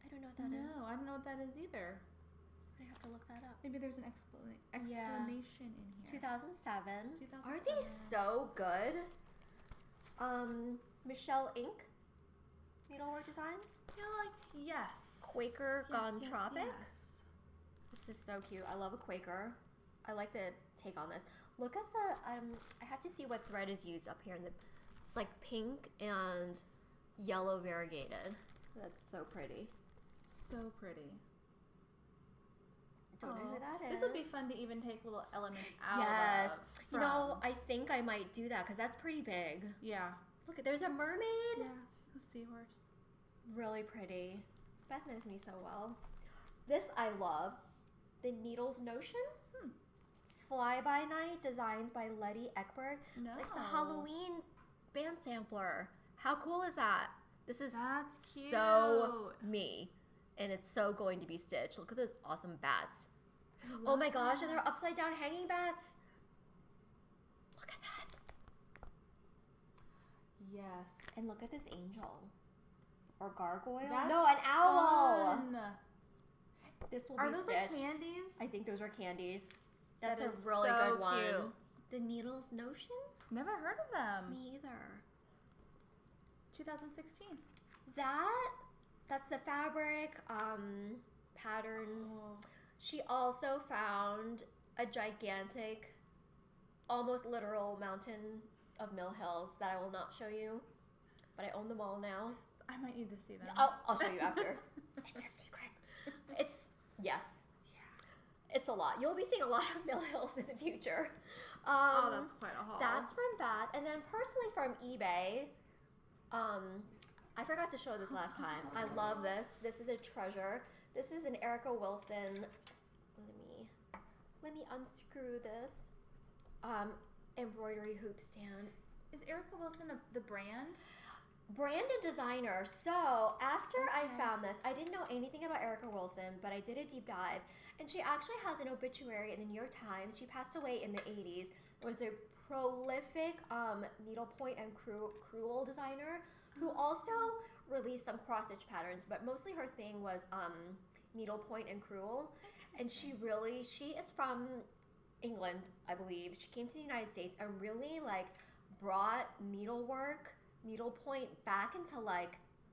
I don't know what that is. No, I don't know what that is either. I have to look that up. Maybe there's an explanation in here. 2007. Aren't they so good? Michelle Inc. Needlework Designs. I feel like yes. Quaker Gone Tropic. Yes. This is so cute. I love a Quaker. I like the take on this. Look at the I have to see what thread is used up here in the. It's like pink and yellow variegated. That's so pretty. So pretty. Don't know who that is. This would be fun to even take little elements out Yes. of. I think I might do that because that's pretty big. Yeah. Look, there's a mermaid. Yeah, a seahorse. Really pretty. Beth knows me so well. This I love. The Needles Notion. Fly By Night, designs by Letty Ekberg. No. It's a Halloween band sampler. How cool is that? This is That's cute. so me. And it's so going to be stitched. Look at those awesome bats. Oh my gosh, and they're upside down hanging bats. Look at that. Yes. And look at this angel. Or gargoyle. That's no, an owl. Fun. This will Are be those stitched. like candies? I think those are candies. That's That a is really so good one. cute. The Needles Notion? Never heard of them. Me either. 2016. That's the fabric patterns. Oh. She also found a gigantic, almost literal mountain of Mill Hills that I will not show you, but I own them all now. I might need to see them. I'll show you after. It's a secret. Yes. Yeah. It's a lot. You'll be seeing a lot of Mill Hills in the future. That's quite a haul. That's from that. And then personally from eBay, I forgot to show this last time. I love this. This is a treasure. This is an Erica Wilson. Let me unscrew this. Embroidery hoop stand. Is Erica Wilson the brand? Brand and designer. So after I found this, I didn't know anything about Erica Wilson, but I did a deep dive. And she actually has an obituary in the New York Times. She passed away in the 80s. Was a prolific needlepoint and crewel designer who also released some cross-stitch patterns, but mostly her thing was needlepoint and crewel. And she is from England, I believe. She came to the United States and really brought needlepoint back into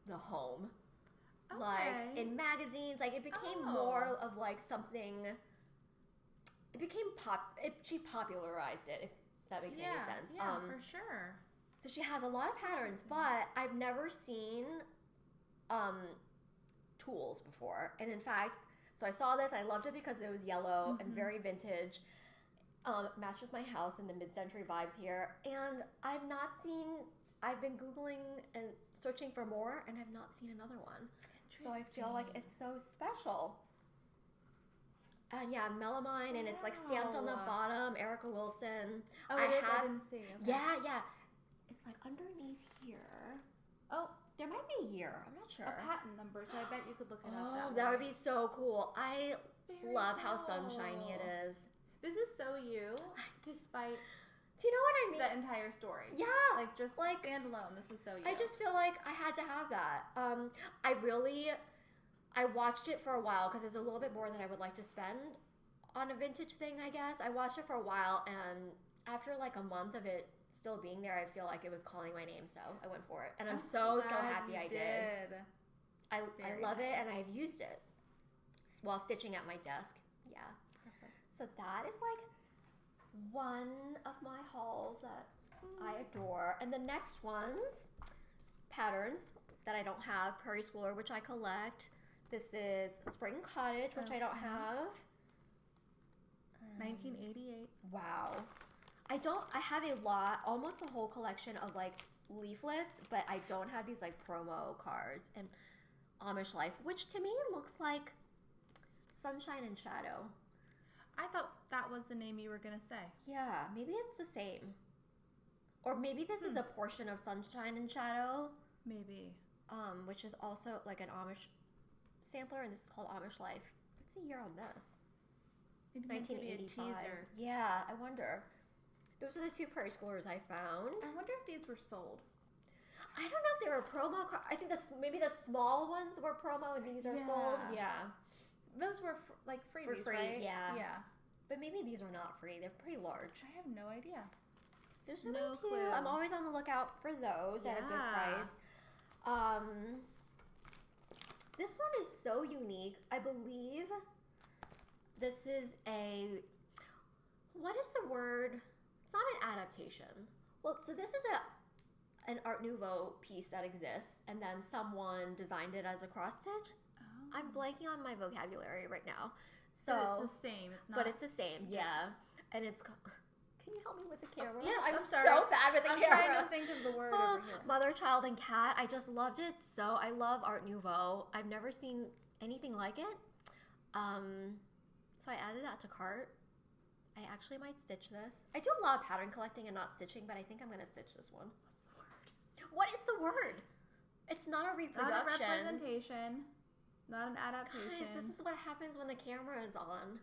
the home. Okay. In magazines, it became more of something. It became she popularized it, if that makes any sense. Yeah, for sure. So she has a lot of patterns, but I've never seen tools before. And in fact, so I saw this, I loved it because it was yellow and very vintage. Matches my house and the mid-century vibes here. And I've been Googling and searching for more, and I've not seen another one. So I feel like it's so special. And yeah, melamine, and it's stamped on the bottom, Erica Wilson. Oh, I didn't see. Okay. Yeah. It's underneath here. Oh. There might be a year. I'm not sure. A patent number, so I bet you could look it up. Oh, that would be so cool. I love how sunshiny it is. This is so you, despite do you know what I mean? The entire story. Yeah. Just standalone. This is so you. I just feel like I had to have that. I watched it for a while because it's a little bit more than I would like to spend on a vintage thing, I guess. I watched it for a while, and after a month of it still being there, I feel like it was calling my name, so I went for it. And I'm so happy I did. I love it, and I've used it while stitching at my desk. Yeah. Perfect. So that is one of my hauls that I adore. And the next ones, patterns that I don't have, Prairie Schooler, which I collect. This is Spring Cottage, which I don't have. 1988. Wow. I have a lot, almost the whole collection of leaflets, but I don't have these promo cards. And Amish Life, which to me looks like Sunshine and Shadow. I thought that was the name you were going to say. Yeah, maybe it's the same. Or maybe this is a portion of Sunshine and Shadow. Maybe. Which is also an Amish sampler, and this is called Amish Life. Let's What's the year on this? Maybe meant to be a 1985. teaser. Yeah, I wonder. Those are the two Prairie Schoolers I found. I wonder if these were sold. I don't know if they were promo. I think maybe the small ones were promo and these are sold. Yeah. Those were like freebies, For free, right? yeah. Yeah. But maybe these are not free. They're pretty large. I have no idea. There's no too. clue. I'm always on the lookout for those at a good price. This one is so unique. I believe this is what is the word? It's not an adaptation. Well, so this is an Art Nouveau piece that exists, and then someone designed it as a cross stitch. Oh. I'm blanking on my vocabulary right now. So it's the same. It's not. But it's the same, yeah. And it's. Can you help me with the camera? Yes, I'm sorry. so bad with the camera. I'm trying to think of the word over here. Mother, Child, and Cat. I just loved it. So I love Art Nouveau. I've never seen anything like it. So I added that to cart. I actually might stitch this. I do a lot of pattern collecting and not stitching, but I think I'm going to stitch this one. What's the word? What is the word? It's not a reproduction. Not a representation. Not an adaptation. Guys, this is what happens when the camera is on.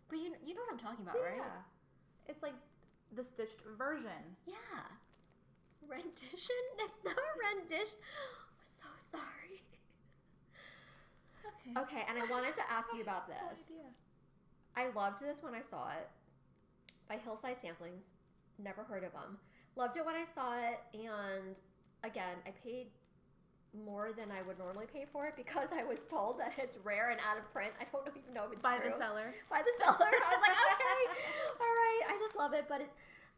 But you know what I'm talking about, right? Yeah. It's like the stitched version. Yeah. Rendition? That's not a rendition. I'm so sorry. Okay, and I wanted to ask you about this. No idea. I loved this when I saw it. By Hillside Samplings. Never heard of them. Loved it when I saw it, and again, I paid more than I would normally pay for it because I was told that it's rare and out of print. I don't even know if it's By true. the seller. By the seller. I was like, okay, all right. I just love it. But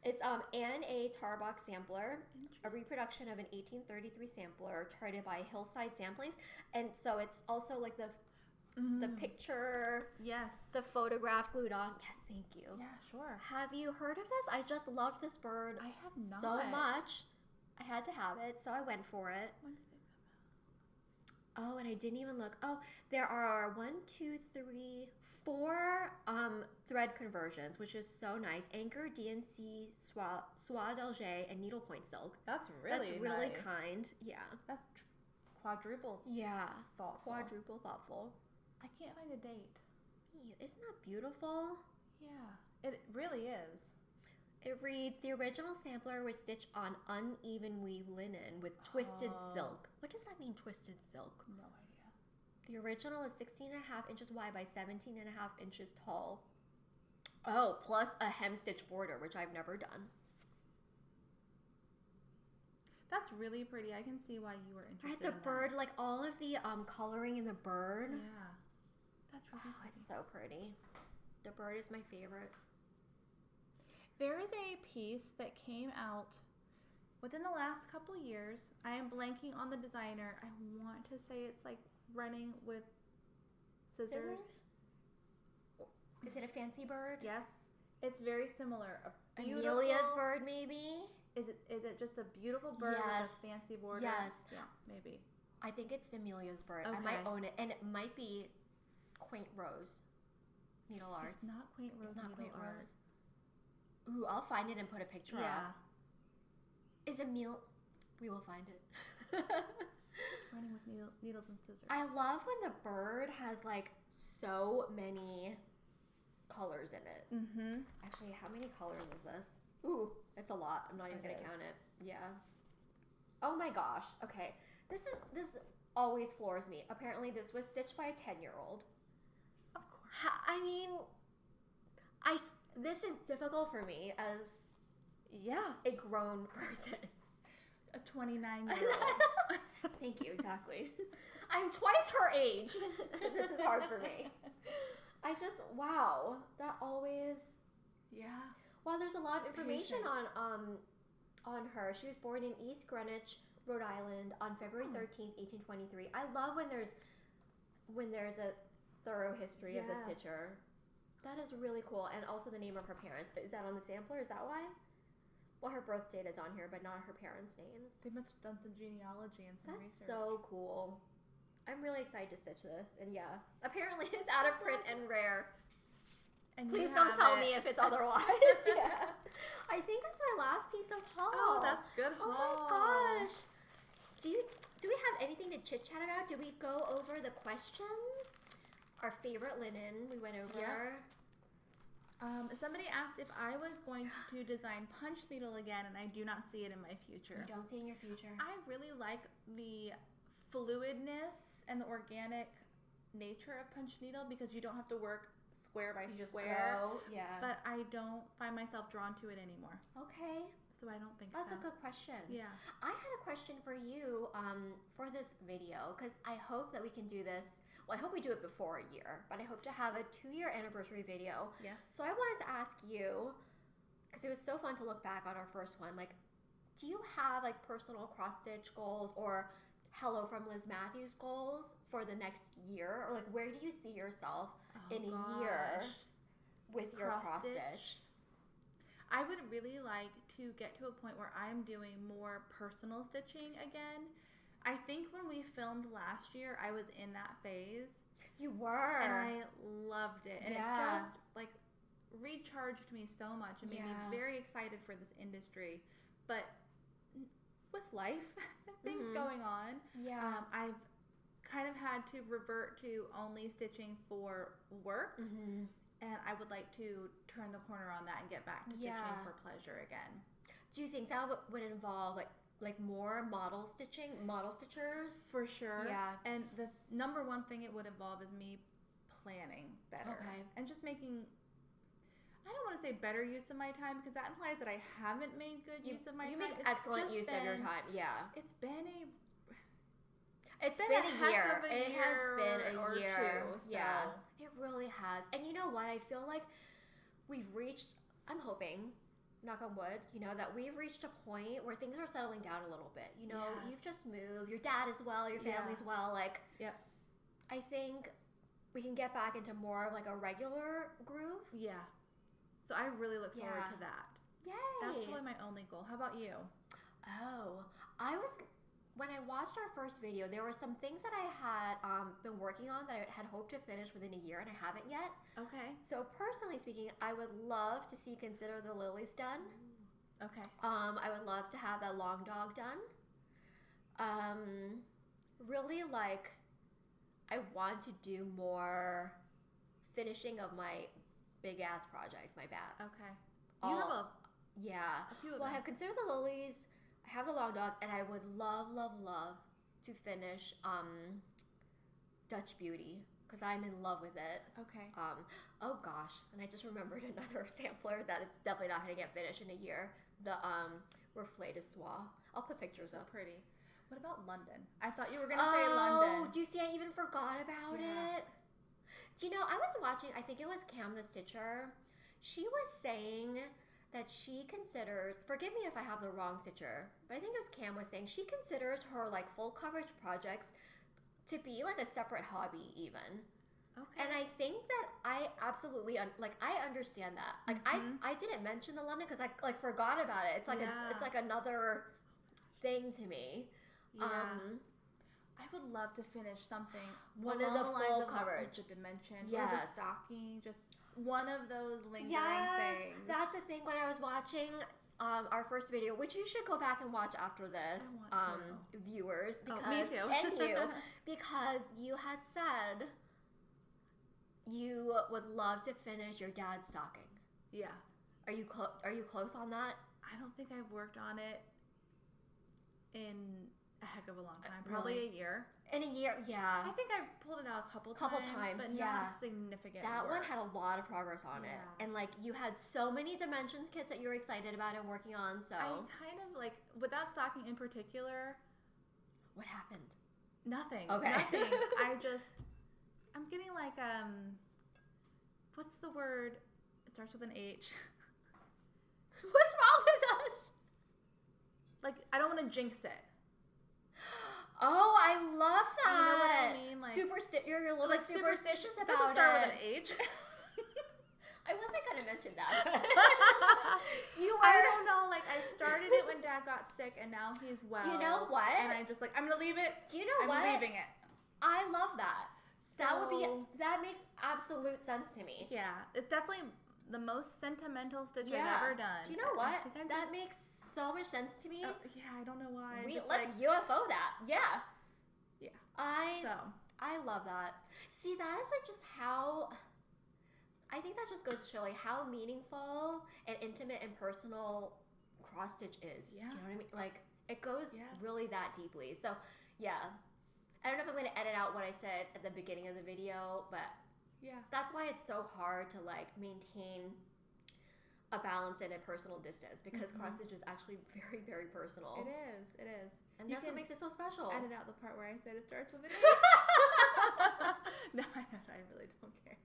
it's Anne A. Tarbox sampler, a reproduction of an 1833 sampler charted by Hillside Samplings. And so it's also like the picture, Yes. the photograph glued on. Yes, thank you. Yeah, sure. Have you heard of this? I just loved this bird I have not. so much. I had to have it, so I went for it. When did it come Oh, and I didn't even look. Oh, there are 4 thread conversions, which is so nice. Anchor, DNC, soie d'Alger, and needlepoint silk. out? That's really really nice. kind. Yeah. That's quadruple. Yeah. Thoughtful. Quadruple thoughtful. I can't find a date. Isn't that beautiful? Yeah, it really is. It reads, the original sampler was stitched on uneven weave linen with twisted silk. What does that mean, twisted silk? No idea. The original is 16.5 inches wide by 17.5 inches tall. Oh, plus a hem stitch border, which I've never done. That's really pretty. I can see why you were interested Right, the in bird, like all of the coloring in the bird. that. Yeah. That's really pretty. It's so pretty. The bird is my favorite. There is a piece that came out within the last couple years. I am blanking on the designer. I want to say it's like running with scissors. Is it a fancy bird? Yes. It's very similar. A beautiful, Amelia's bird, maybe? Is it just a beautiful bird Yes. with a fancy border? Yes. Yeah, maybe. I think it's Amelia's bird. I Okay. might own it. And it might be Quaint Rose Needle Arts. It's not Quaint Rose. It's not Needle Quaint Art. Rose. Ooh, I'll find it and put a picture Yeah. up. Is we will find it. It's running with needles and scissors. I love when the bird has like so many colors in it. Mm-hmm. Actually, how many colors is this? Ooh, it's a lot. I'm not even It gonna is. count it. Yeah. Oh my gosh. Okay. This always floors me. Apparently, this was stitched by a 10-year-old. Of course. I mean, this is difficult for me as a grown person. A 29-year-old. Thank you, exactly. I'm twice her age. This is hard for me. Wow, that always... Yeah. Well, there's a lot of information Patience. on her. She was born in East Greenwich, Rhode Island on February 13th, 1823. I love when there's a thorough history of the Yes. stitcher. That is really cool. And also the name of her parents. Is that on the sampler? Is that why? Well, her birth date is on here, but not her parents' names. They must have done some genealogy and some That's research. so cool. I'm really excited to stitch this. And yeah, apparently it's out of print and rare. And Please you don't have tell it. me if it's otherwise. Yeah. I think that's my last piece of haul. Oh, that's good haul. Oh my gosh. Do we have anything to chit chat about? Do we go over the questions? Our favorite linen we went over. Yep. Somebody asked if I was going to design punch needle again, and I do not see it in my future. You don't see it in your future? I really like the fluidness and the organic nature of punch needle because you don't have to work square by square. Go, yeah. But I don't find myself drawn to it anymore. Okay. So I don't think That's so. a good question. Yeah. I had a question for you for this video because I hope that we can do this. Well, I hope we do it before a year, but I hope to have a 2-year anniversary video. Yes. So I wanted to ask you, because it was so fun to look back on our first one, like, do you have like personal cross-stitch goals or Hello from Liz Mathews goals for the next year? Or like, where do you see yourself in a year with your cross-stitch? I would really like to get to a point where I'm doing more personal stitching again. I think when we filmed last year, I was in that phase. You were. And I loved it. And it just like recharged me so much and made me very excited for this industry. But with life and things going on, I've kind of had to revert to only stitching for work. And I would like to turn the corner on that and get back to stitching for pleasure again. Do you think that would involve like more model stitchers? For sure. Yeah. And the number one thing it would involve is me planning better. Okay. And just making, I don't want to say better use of my time because that implies that I haven't made good use of my time. You make excellent use of your time. Yeah. It's been a year. It has been a or year. Two, so. Yeah. It really has. And you know what? I feel like we've reached, I'm hoping, knock on wood, that we've reached a point where things are settling down a little bit. You've just moved, your dad as well, your family's well. Like, I think we can get back into more of like a regular groove. Yeah. So I really look forward to that. Yay. That's probably my only goal. How about you? Oh, when I watched our first video, there were some things that I had been working on that I had hoped to finish within a year, and I haven't yet. Okay. So personally speaking, I would love to see Consider the Lilies done. Okay. I would love to have that long dog done. Really, like, I want to do more finishing of my big ass projects, my babs. Okay. You have a few of them. I have Consider the Lilies. I have the long dog, and I would love, love, love to finish Dutch Beauty because I'm in love with it. Okay. Oh gosh, and I just remembered another sampler that it's definitely not going to get finished in a year. The Reflet de Soie. I'll put pictures up. Pretty. What about London? I thought you were going to say London. Oh, do you see? I even forgot about it. Do you know? I was watching. I think it was Cam the Stitcher. She was saying that she considers, forgive me if I have the wrong stitcher, but I think it was Cam was saying she considers her like full coverage projects to be like a separate hobby even. Okay. And I think that I absolutely, I understand that. Like I didn't mention the London because I like forgot about it. It's like it's like another thing to me. Yeah. I would love to finish something one of the full coverage, the dimensions, or the stocking, just one of those lingering things. That's a thing. When I was watching our first video, which you should go back and watch after this, viewers, because me too. and you, because you had said you would love to finish your dad's stocking. Yeah. Are you close on that? I don't think I've worked on it in a heck of a long time. Probably a year. In a year, yeah. I think I've pulled it out a couple times, but not significant That work. one had a lot of progress on it. And like you had so many dimensions kits that you were excited about and working on, so. I kind of like, with that stocking in particular. What happened? Nothing. Okay. Nothing. I'm getting like, what's the word? It starts with an H. What's wrong with us? Like, I don't want to jinx it. Oh, I love that. You know what I mean? Like, you're a little superstitious about it. Doesn't start with an H. I wasn't going to mention that. I don't know. Like, I started it when Dad got sick, and now he's well. You know what? And I'm just like, I'm going to leave it. Do you know what? I'm leaving it. I love that. That makes absolute sense to me. Yeah. It's definitely the most sentimental stitch I've ever done. Do you know what? That makes so much sense to me. I don't know why. Let's UFO that. Yeah. Yeah. I love that. See, that is like just how, I think that just goes to show like how meaningful and intimate and personal cross stitch is. Yeah. Do you know what I mean? Like it goes really that deeply. So yeah, I don't know if I'm going to edit out what I said at the beginning of the video, but that's why it's so hard to like maintain a balance and a personal distance, because cross stitch is actually very, very personal. It is. And that's what makes it so special. Edit out the part where I said it starts with an H. No, I really don't care.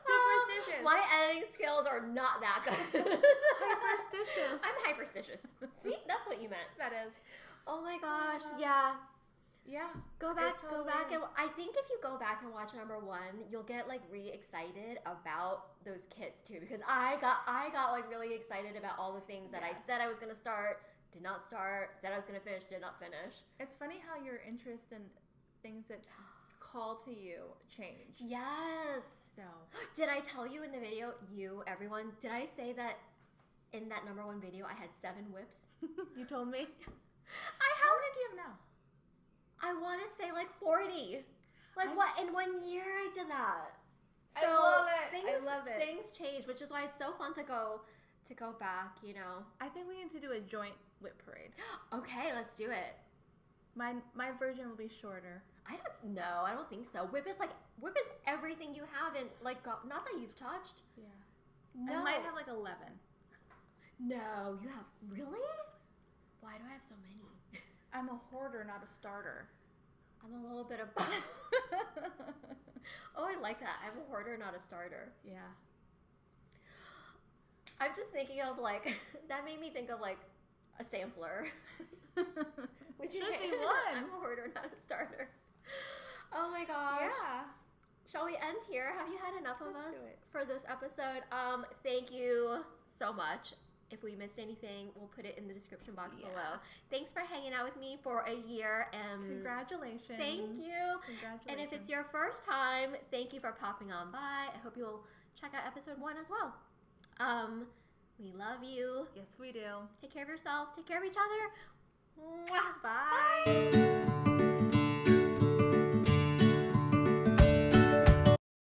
Superstitious. My editing skills are not that good. Hyperstitious. I'm hyperstitious. See, that's what you meant. That is. Oh my gosh, yeah. Yeah. Go back, and I think if you go back and watch number 1, you'll get like re-excited about those kits too, because I got like really excited about all the things that I said I was gonna start, did not start, said I was gonna finish, did not finish. It's funny how your interest in things that call to you change. Yes. So did I tell you in the video, everyone, did I say that in that number 1 video I had 7 whips? You told me. How many do you have now? I want to say like 40. Like what? In 1 year I did that. So I love it. I love it. Things change, which is why it's so fun to go back, you know. I think we need to do a joint whip parade. Okay, let's do it. My version will be shorter. I don't know. I don't think so. Whip is everything you have, and like not that you've touched. Yeah. No. I might have like 11. No, you have really? Why do I have so many? I'm a hoarder, not a starter. I'm a little bit of both. Oh, I like that. I'm a hoarder, not a starter. Yeah. I'm just thinking of like, that made me think of like a sampler. Which should be one. I'm a hoarder, not a starter. Oh my gosh. Yeah. Shall we end here? Have you had enough of us do it. for this episode? Thank you so much. If we missed anything, we'll put it in the description box below. Thanks for hanging out with me for a year. And congratulations. Thank you. Congratulations. And if it's your first time, thank you for popping on by. I hope you'll check out episode 1 as well. We love you. Yes, we do. Take care of yourself. Take care of each other. Mwah. Bye.